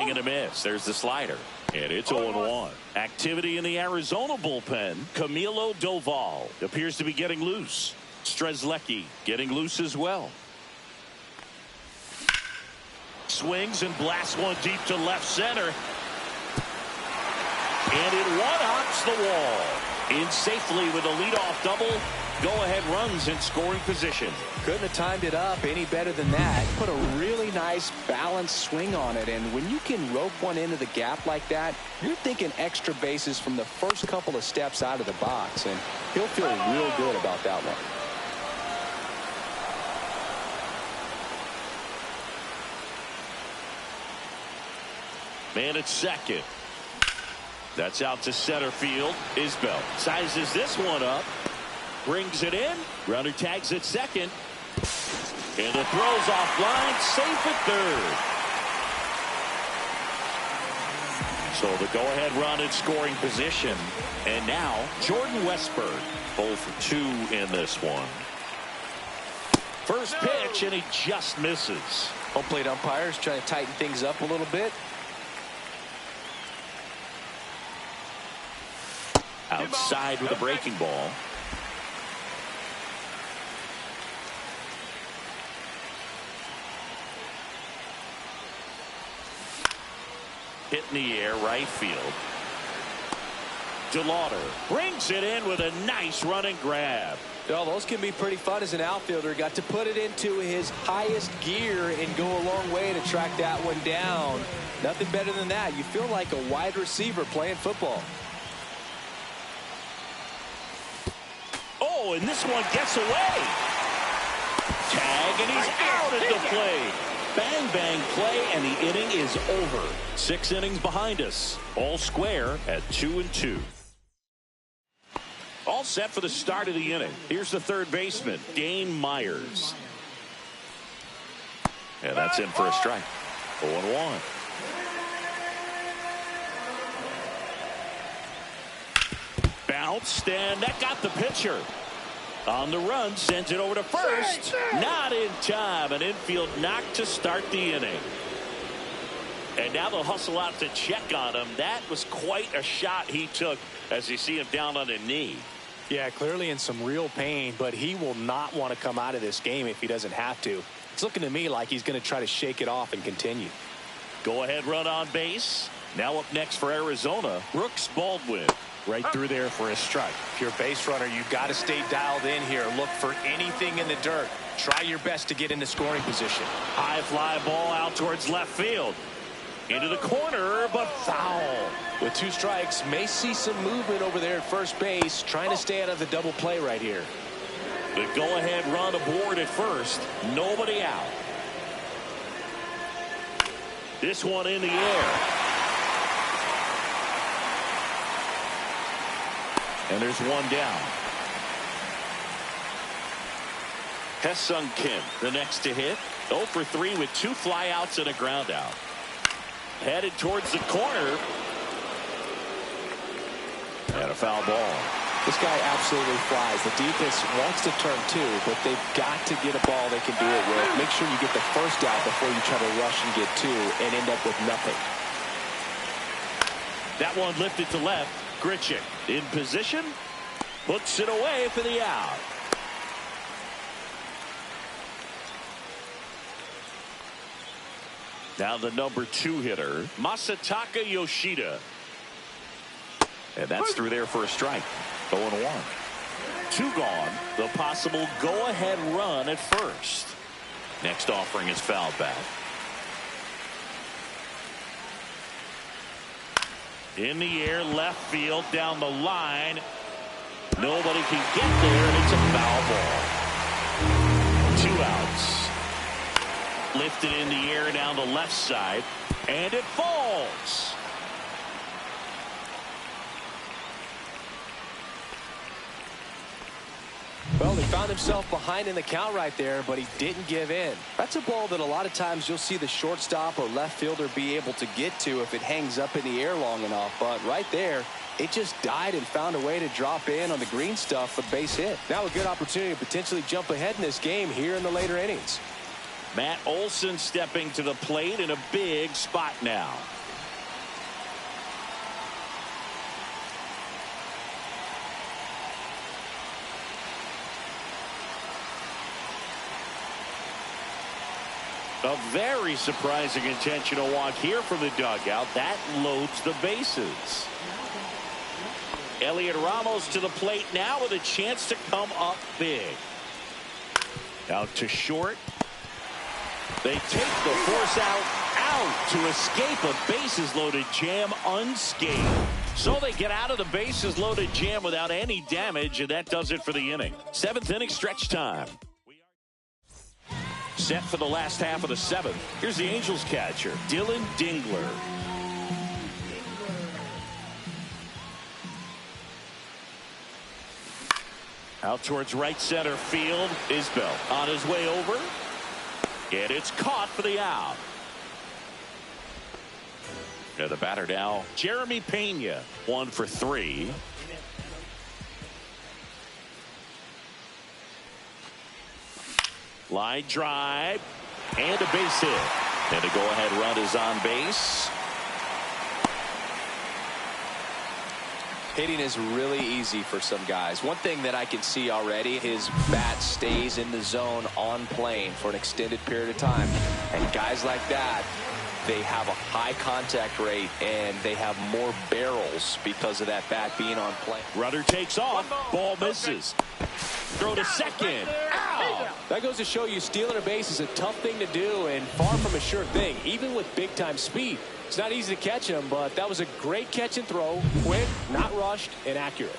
Swing and a miss. There's the slider. And it's 0-1. Activity in the Arizona bullpen. Camilo Doval appears to be getting loose. Strzelecki getting loose as well. Swings and blasts one deep to left center. And it one-hops the wall. In safely with a leadoff double. Go-ahead runs in scoring position. Couldn't have timed it up any better than that. Put a really nice balanced swing on it. And when you can rope one into the gap like that, you're thinking extra bases from the first couple of steps out of the box. And he'll feel real good about that one. Man at second. That's out to center field. Isbell sizes this one up. Brings it in. Runner tags at second. And the throw's offline. Safe at third. So the go-ahead run in scoring position. And now Jordan Westburg. 0 for 2 in this one. First pitch, and he just misses. Home plate umpires trying to tighten things up a little bit. Outside with a breaking ball. Hit in the air, right field. DeLauder brings it in with a nice running grab. Well, those can be pretty fun as an outfielder. Got to put it into his highest gear and go a long way to track that one down. Nothing better than that. You feel like a wide receiver playing football. Oh, and this one gets away. Tag, and he's out at the plate. Bang, bang play, and the inning is over. 6 innings behind us. All square at 2-2. All set for the start of the inning. Here's the third baseman, Dane Myers. And that's in for a strike. 0-1. Bounced, and that got the pitcher. On the run, sends it over to first. Not in time. An infield knock to start the inning. And now they'll hustle out to check on him. That was quite a shot he took as you see him down on a knee. Yeah, clearly in some real pain, but he will not want to come out of this game if he doesn't have to. It's looking to me like he's going to try to shake it off and continue. Go ahead run on base. Now up next for Arizona, Brooks Baldwin. Right through there for a strike. If you're a base runner, you've got to stay dialed in here. Look for anything in the dirt. Try your best to get into scoring position. High fly ball out towards left field. Into the corner, but foul. With 2 strikes, may see some movement over there at first base. Trying to stay out of the double play right here. The go-ahead run aboard at first. Nobody out. This one in the air. And there's one down. Ha-Seong Kim, the next to hit. 0 for 3 with 2 flyouts and a ground out. Headed towards the corner. And a foul ball. This guy absolutely flies. The defense wants to turn 2, but they've got to get a ball they can do it with. Make sure you get the first out before you try to rush and get 2 and end up with nothing. That one lifted to left. Grichuk in position, puts it away for the out. Now the number 2 hitter, Masataka Yoshida. And that's through there for a strike. 0-1. 2 gone. The possible go-ahead run at first. Next offering is fouled back. In the air, left field, down the line. Nobody can get there, and it's a foul ball. 2 outs. Lifted in the air down the left side, and it falls. Well, he found himself behind in the count right there, but he didn't give in. That's a ball that a lot of times you'll see the shortstop or left fielder be able to get to if it hangs up in the air long enough. But right there, it just died and found a way to drop in on the green stuff for base hit. Now a good opportunity to potentially jump ahead in this game here in the later innings. Matt Olson stepping to the plate in a big spot now. A very surprising intentional walk here from the dugout. That loads the bases. Elliot Ramos to the plate now with a chance to come up big. Out to short. They take the force out to escape a bases loaded jam unscathed. So they get out of the bases loaded jam without any damage, and that does it for the inning. 7th inning stretch time. Set for the last half of the 7th. Here's the Angels catcher, Dylan Dingler. Out towards right center field. Isbell on his way over. And it's caught for the out. The batter now, Jeremy Pena, 1 for 3. Line drive and a base hit. And a go-ahead run is on base. Hitting is really easy for some guys. One thing that I can see already, his bat stays in the zone on plane for an extended period of time. And guys like that, they have a high contact rate and they have more barrels because of that bat being on plane. Runner takes off. Ball misses. Throw to second. Ow! That goes to show you stealing a base is a tough thing to do and far from a sure thing, even with big-time speed. It's not easy to catch him, but that was a great catch and throw. Quick, not rushed, and accurate.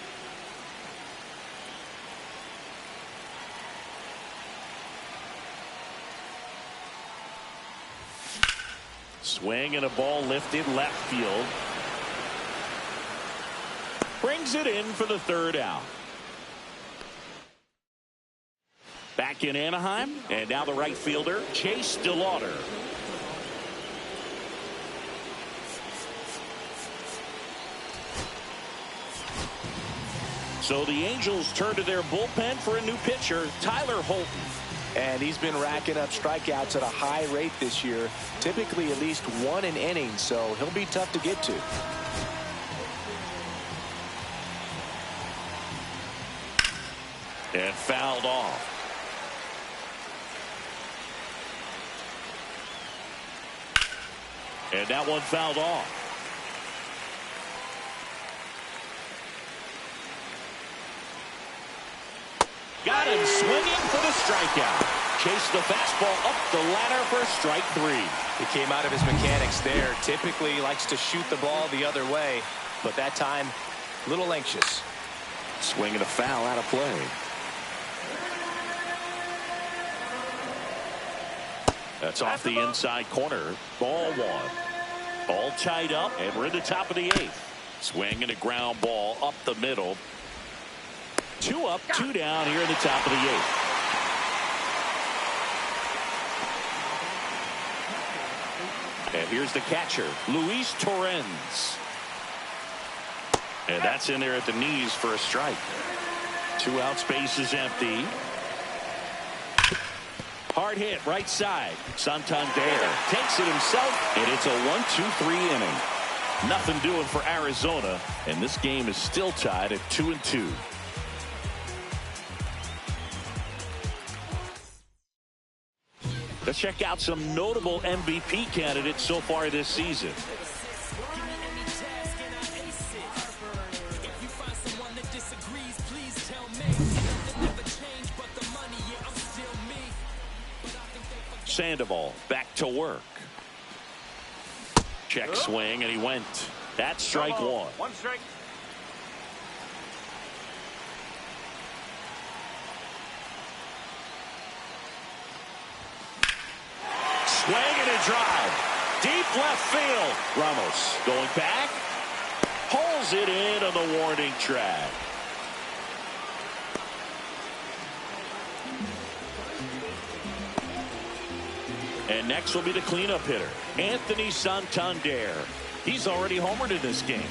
Swing and a ball lifted left field. Brings it in for the 3rd out. Back in Anaheim, and now the right fielder, Chase DeLauder. So the Angels turn to their bullpen for a new pitcher, Tyler Holton. And he's been racking up strikeouts at a high rate this year, typically at least 1 an inning, so he'll be tough to get to. And fouled off. And that one fouled off. Got him swinging for the strikeout. Chased the fastball up the ladder for strike 3. He came out of his mechanics there. Typically he likes to shoot the ball the other way, but that time a little anxious. Swinging a foul out of play. That's off the inside corner. Ball 1. All tied up, and we're in the top of the 8th. Swing and a ground ball up the middle. 2 up, 2 down here in the top of the 8th. And here's the catcher, Luis Torrens. And that's in there at the knees for a strike. 2 outs, base is empty. Hard hit, right side. Santander takes it himself, and it's a 1-2-3 inning. Nothing doing for Arizona, and this game is still tied at 2-2. Let's check out some notable MVP candidates so far this season. Sandoval back to work. Check swing, and he went. That's strike 1. 1 strike. Swing and a drive. Deep left field. Ramos going back. Pulls it in on the warning track. And next will be the cleanup hitter, Anthony Santander. He's already homered in this game.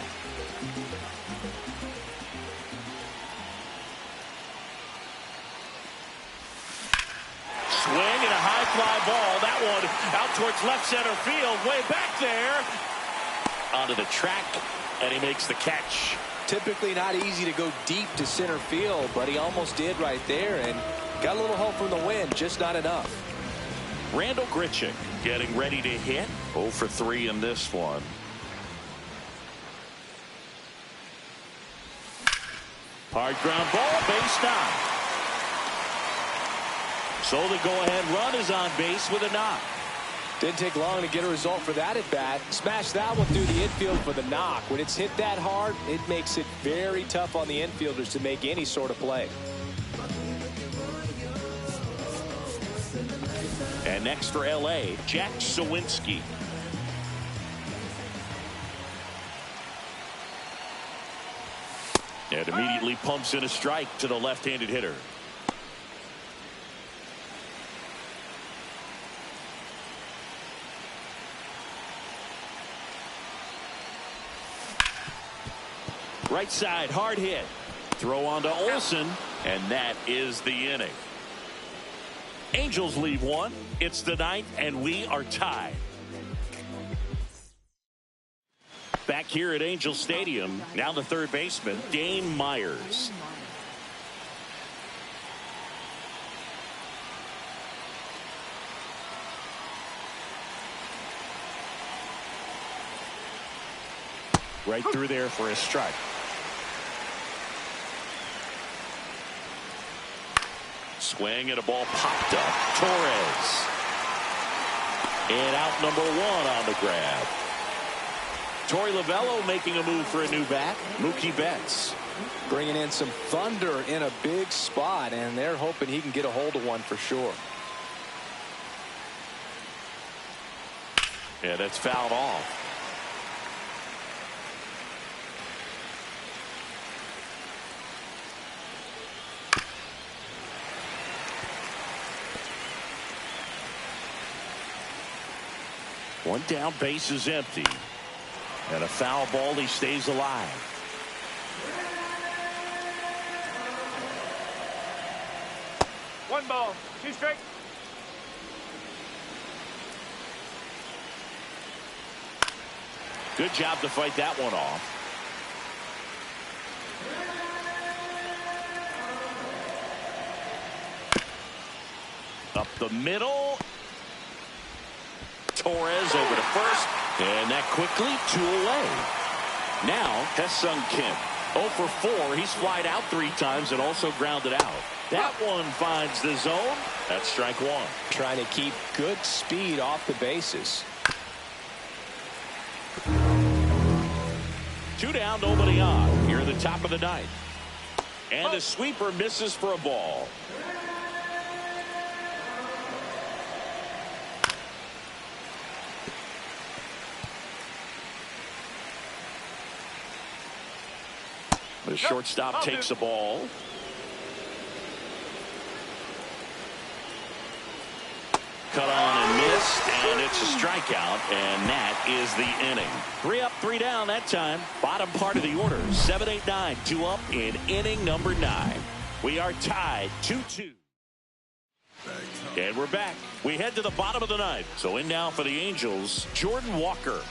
Swing and a high fly ball. That one out towards left center field. Way back there. Onto the track, and he makes the catch. Typically not easy to go deep to center field, but he almost did right there and got a little help from the wind, just not enough. Randall Grichuk getting ready to hit. 0 for 3 in this one. Hard ground ball, base knock. So the go-ahead run is on base with a knock. Didn't take long to get a result for that at bat. Smash that one through the infield for the knock. When it's hit that hard, it makes it very tough on the infielders to make any sort of play. And next for LA, Jack Sawinski. And immediately pumps in a strike to the left-handed hitter. Right side, hard hit. Throw on to Olsen, and that is the inning. Angels leave one. It's the 9th, and we are tied. Back here at Angel Stadium, now the third baseman, Dane Myers. Right through there for a strike. Swing and a ball popped up. Torres. And out number 1 on the grab. Torey Lovello making a move for a new bat. Mookie Betts. Bringing in some thunder in a big spot, and they're hoping he can get a hold of one for sure. Yeah, that's fouled off. One down, base is empty. And a foul ball, he stays alive. One ball, 2 strikes. Good job to fight that one off. Up the middle. Torres over to first. And that quickly 2 away. Now, Ha-Seong Kim. 0 for 4. He's flied out 3 times and also grounded out. That one finds the zone. That's strike 1. Trying to keep good speed off the bases. 2 down, nobody on. Here in the top of the 9th. And a sweeper misses for a ball. The shortstop takes a ball. Cut on and missed, and it's a strikeout, and that is the inning. 3 up, 3 down that time. Bottom part of the order. 7, 8, 9. 2 up in inning number 9. We are tied 2-2. And we're back. We head to the bottom of the 9th. So in now for the Angels, Jordan Walker.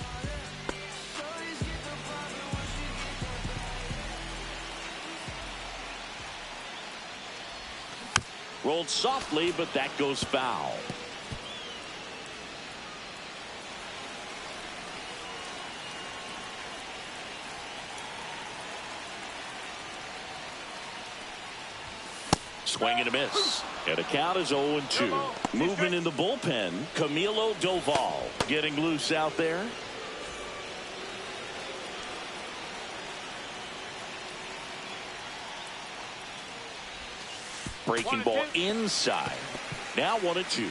Rolled softly, but that goes foul. Swing and a miss. And the count is 0-2. Movement in the bullpen. Camilo Doval getting loose out there. Breaking ball inside. Now 1-2.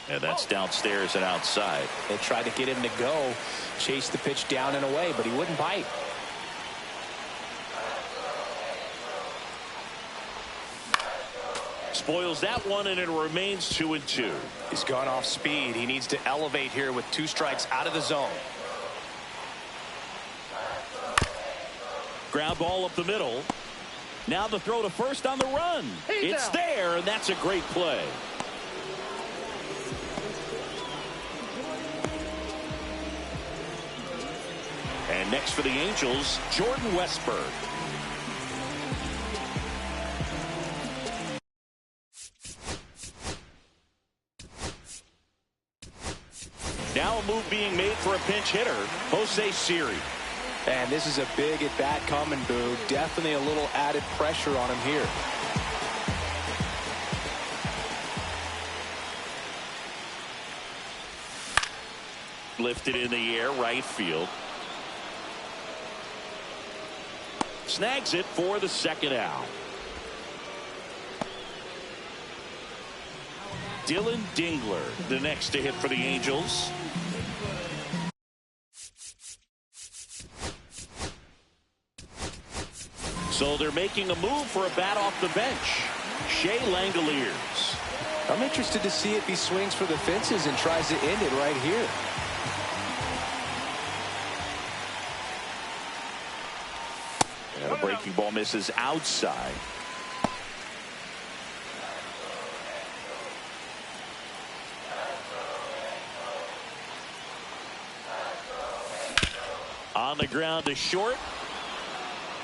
And that's downstairs and outside. They tried to get him to go, chase the pitch down and away, but he wouldn't bite. Spoils that one, and it remains 2-2. He's gone off speed. He needs to elevate here with 2 strikes out of the zone. Ground ball up the middle. Now the throw to first on the run. It's there, and that's a great play. And next for the Angels, Jordan Westburg. Now a move being made for a pinch hitter, Jose Siri. And this is a big at-bat coming, Boo. Definitely a little added pressure on him here. Lifted in the air, right field. Snags it for the second out. Dylan Dingler, the next to hit for the Angels. So they're making a move for a bat off the bench. Shea Langoliers. I'm interested to see if he swings for the fences and tries to end it right here. And a breaking ball misses outside. On the ground to short.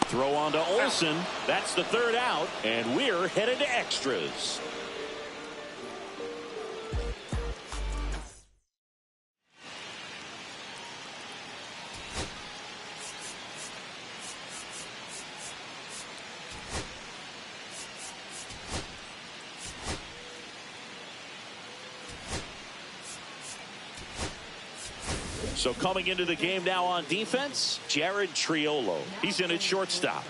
Throw on to Olsen. That's the third out, and we're headed to extras. So coming into the game now on defense, Jared Triolo. He's in at shortstop.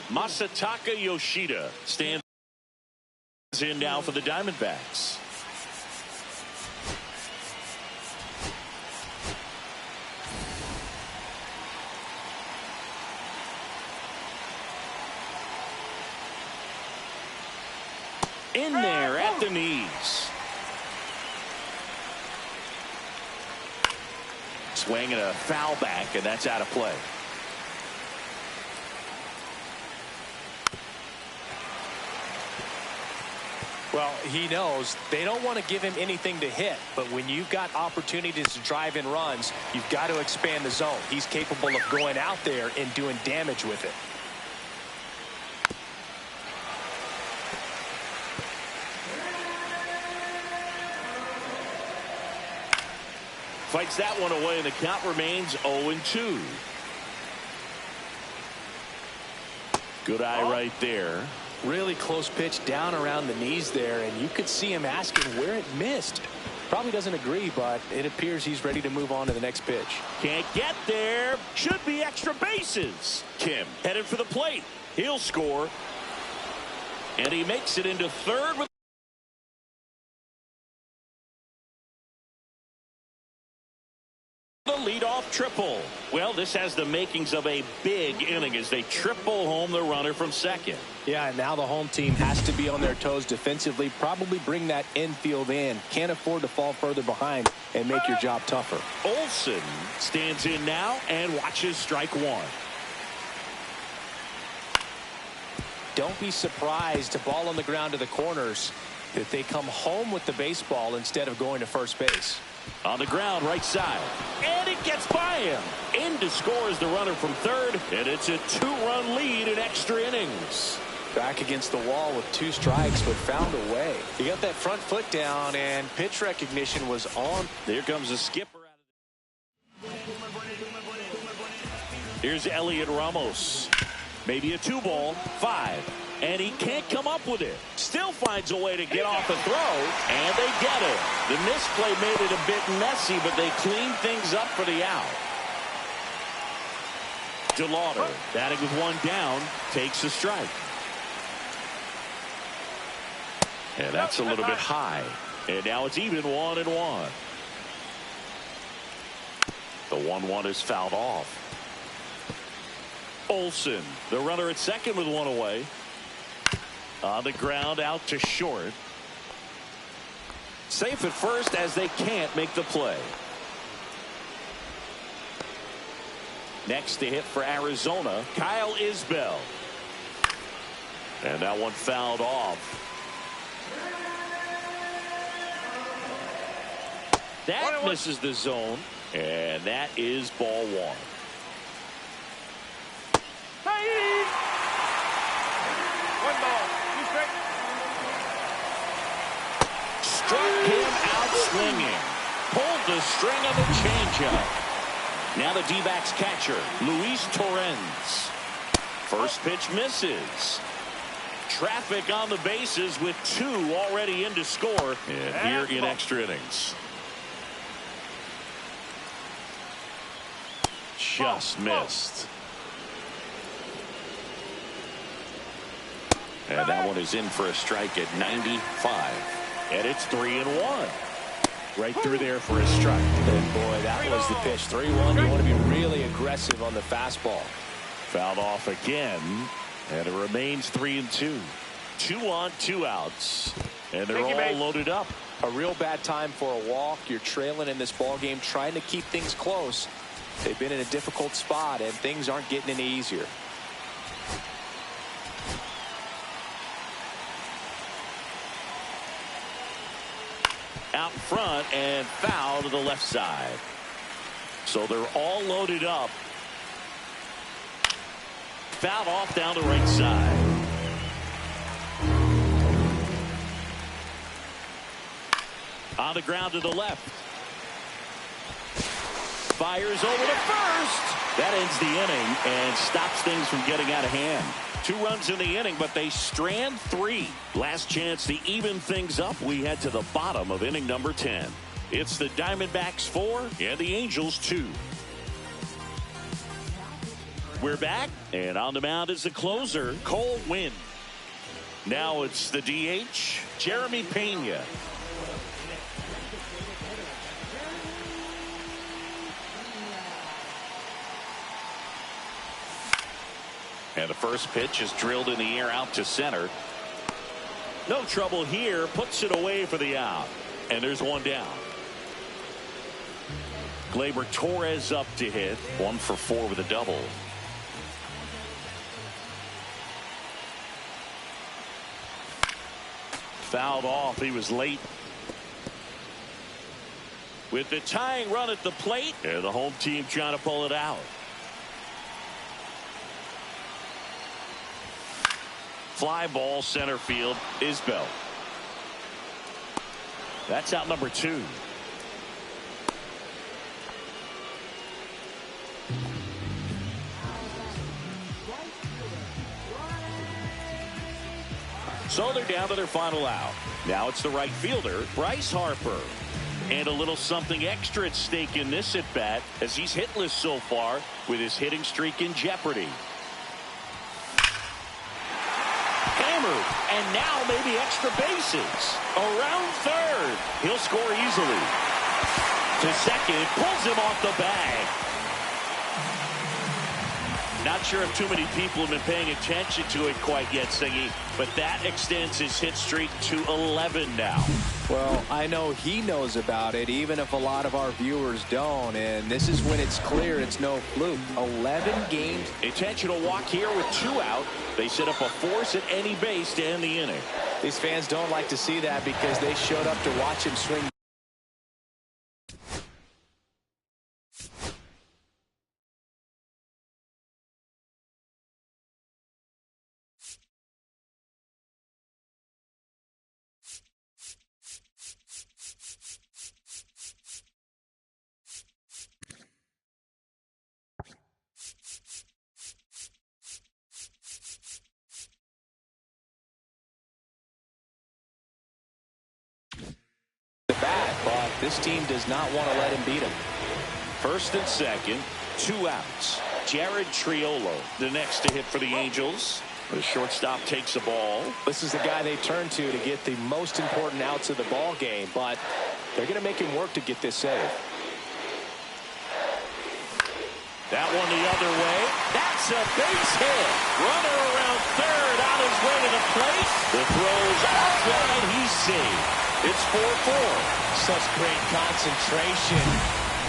Masataka Yoshida stands in now for the Diamondbacks. In there at the knees. Swing and a foul back, and that's out of play. Well, he knows they don't want to give him anything to hit, but when you've got opportunities to drive in runs, you've got to expand the zone. He's capable of going out there and doing damage with it. Fights that one away, and the count remains 0-2. Good eye right there. Really close pitch down around the knees there, and you could see him asking where it missed. Probably doesn't agree, but it appears he's ready to move on to the next pitch. Can't get there. Should be extra bases. Kim headed for the plate. He'll score. And he makes it into third with the leadoff triple. Well, this has the makings of a big inning as they triple home the runner from second. Yeah, and now the home team has to be on their toes defensively, probably bring that infield in. Can't afford to fall further behind and make your job tougher. Olsen stands in now and watches strike one. Don't be surprised to ball on the ground to the corners that they come home with the baseball instead of going to first base. On the ground, right side. And it gets by him. In to score is the runner from third, and it's a two-run lead in extra innings. Back against the wall with 2 strikes, but found a way. He got that front foot down, and pitch recognition was on. There comes the skipper. Here's Elliot Ramos. Maybe a 2-ball, 5. And he can't come up with it. Still finds a way to get off a throw, and they get it. The misplay made it a bit messy, but they cleaned things up for the out. DeLauder, batting with 1 down, takes a strike. And that's a little bit high. And now it's even 1-1. The 1-1 is fouled off. Olsen, the runner at second with 1 away. On the ground, out to short. Safe at first as they can't make the play. Next to hit for Arizona, Kyle Isbell. And that one fouled off. That misses the zone. And that is ball one. Hey! 1 ball. 2 straight. Struck him out swinging. Pulled the string on the changeup. Now the D-backs catcher, Luis Torrens. First pitch misses. Traffic on the bases with 2 already in to score. And here in extra innings. Just missed. And that one is in for a strike at 95. And it's 3-1. Right through there for a strike. And boy, that was the pitch. 3-1. You want to be really aggressive on the fastball. Fouled off again. And it remains 3-2. 2 on, 2 outs. And they're all loaded up. A real bad time for a walk. You're trailing in this ball game, trying to keep things close. They've been in a difficult spot, and things aren't getting any easier. Out front and foul to the left side. So they're all loaded up. Fouled off down the right side. On the ground to the left. Fires over to first. That ends the inning and stops things from getting out of hand. 2 runs in the inning, but they strand 3. Last chance to even things up. We head to the bottom of inning number 10. It's the Diamondbacks 4 and the Angels 2. We're back, and on the mound is the closer, Cole Winn. Now it's the DH, Jeremy Pena. And the first pitch is drilled in the air out to center. No trouble here. Puts it away for the out. And there's 1 down. Gleyber Torres up to hit. 1 for 4 with a double. Fouled off. He was late. With the tying run at the plate. And the home team trying to pull it out. Fly ball center field. Isbell. That's out number 2. So they're down to their final out. Now it's the right fielder, Bryce Harper. And a little something extra at stake in this at bat as he's hitless so far with his hitting streak in jeopardy. And now maybe extra bases. Around third. He'll score easily. To second. Pulls him off the bag. Not sure if too many people have been paying attention to it quite yet, Singy, but that extends his hit streak to 11 now. Well, I know he knows about it, even if a lot of our viewers don't, and this is when it's clear it's no fluke. 11 games. Intentional walk here with 2 out. They set up a force at any base to end the inning. These fans don't like to see that because they showed up to watch him swing. But this team does not want to let him beat him. First and second, 2 outs. Jared Triolo, the next to hit for the Angels. The shortstop takes the ball. This is the guy they turn to get the most important outs of the ball game, but they're going to make him work to get this save. That one the other way. That's a base hit. Runner around third on his way to the plate. The throw's offline. He's safe. It's 4-4. Such great concentration.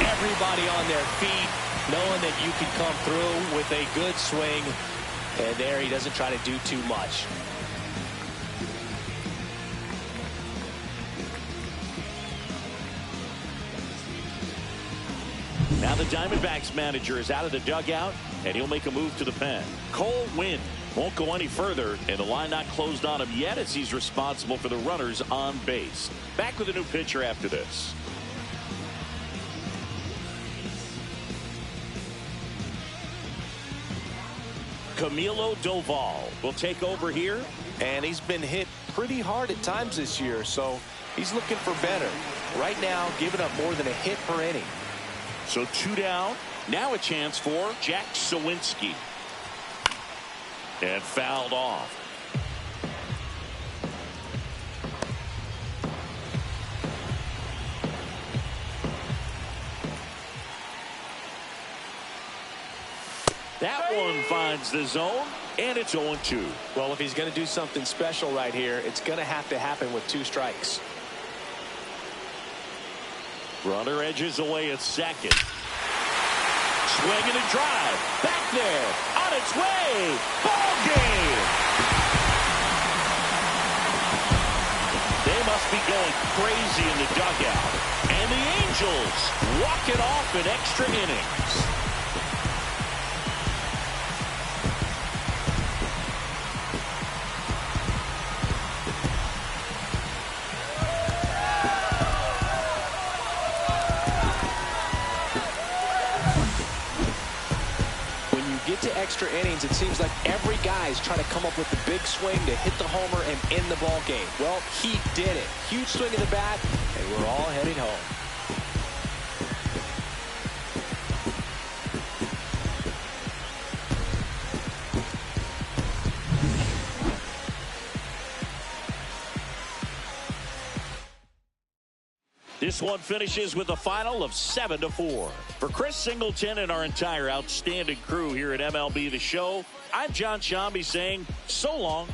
Everybody on their feet, knowing that you can come through with a good swing. And there he doesn't try to do too much. the Diamondbacks manager is out of the dugout, and he'll make a move to the pen. Cole Winn won't go any further, and the line not closed on him yet as he's responsible for the runners on base. Back with a new pitcher after this. Camilo Doval will take over here. And he's been hit pretty hard at times this year, so he's looking for better. Right now, giving up more than a hit per inning. So 2 down. Now a chance for Jack Sawinski. And fouled off. That one finds the zone, and it's 0-2. Well, if he's going to do something special right here, it's going to have to happen with 2 strikes. Runner edges away at second. Swinging a drive. Back there. On its way. Ball game. They must be going crazy in the dugout. And the Angels walk it off in extra innings. Extra innings, it seems like every guy is trying to come up with the big swing to hit the homer and end the ball game. Well, he did it. Huge swing of the bat, and we're all heading home. This one finishes with a final of 7-4. For Chris Singleton and our entire outstanding crew here at MLB The Show, I'm John Shambi saying so long.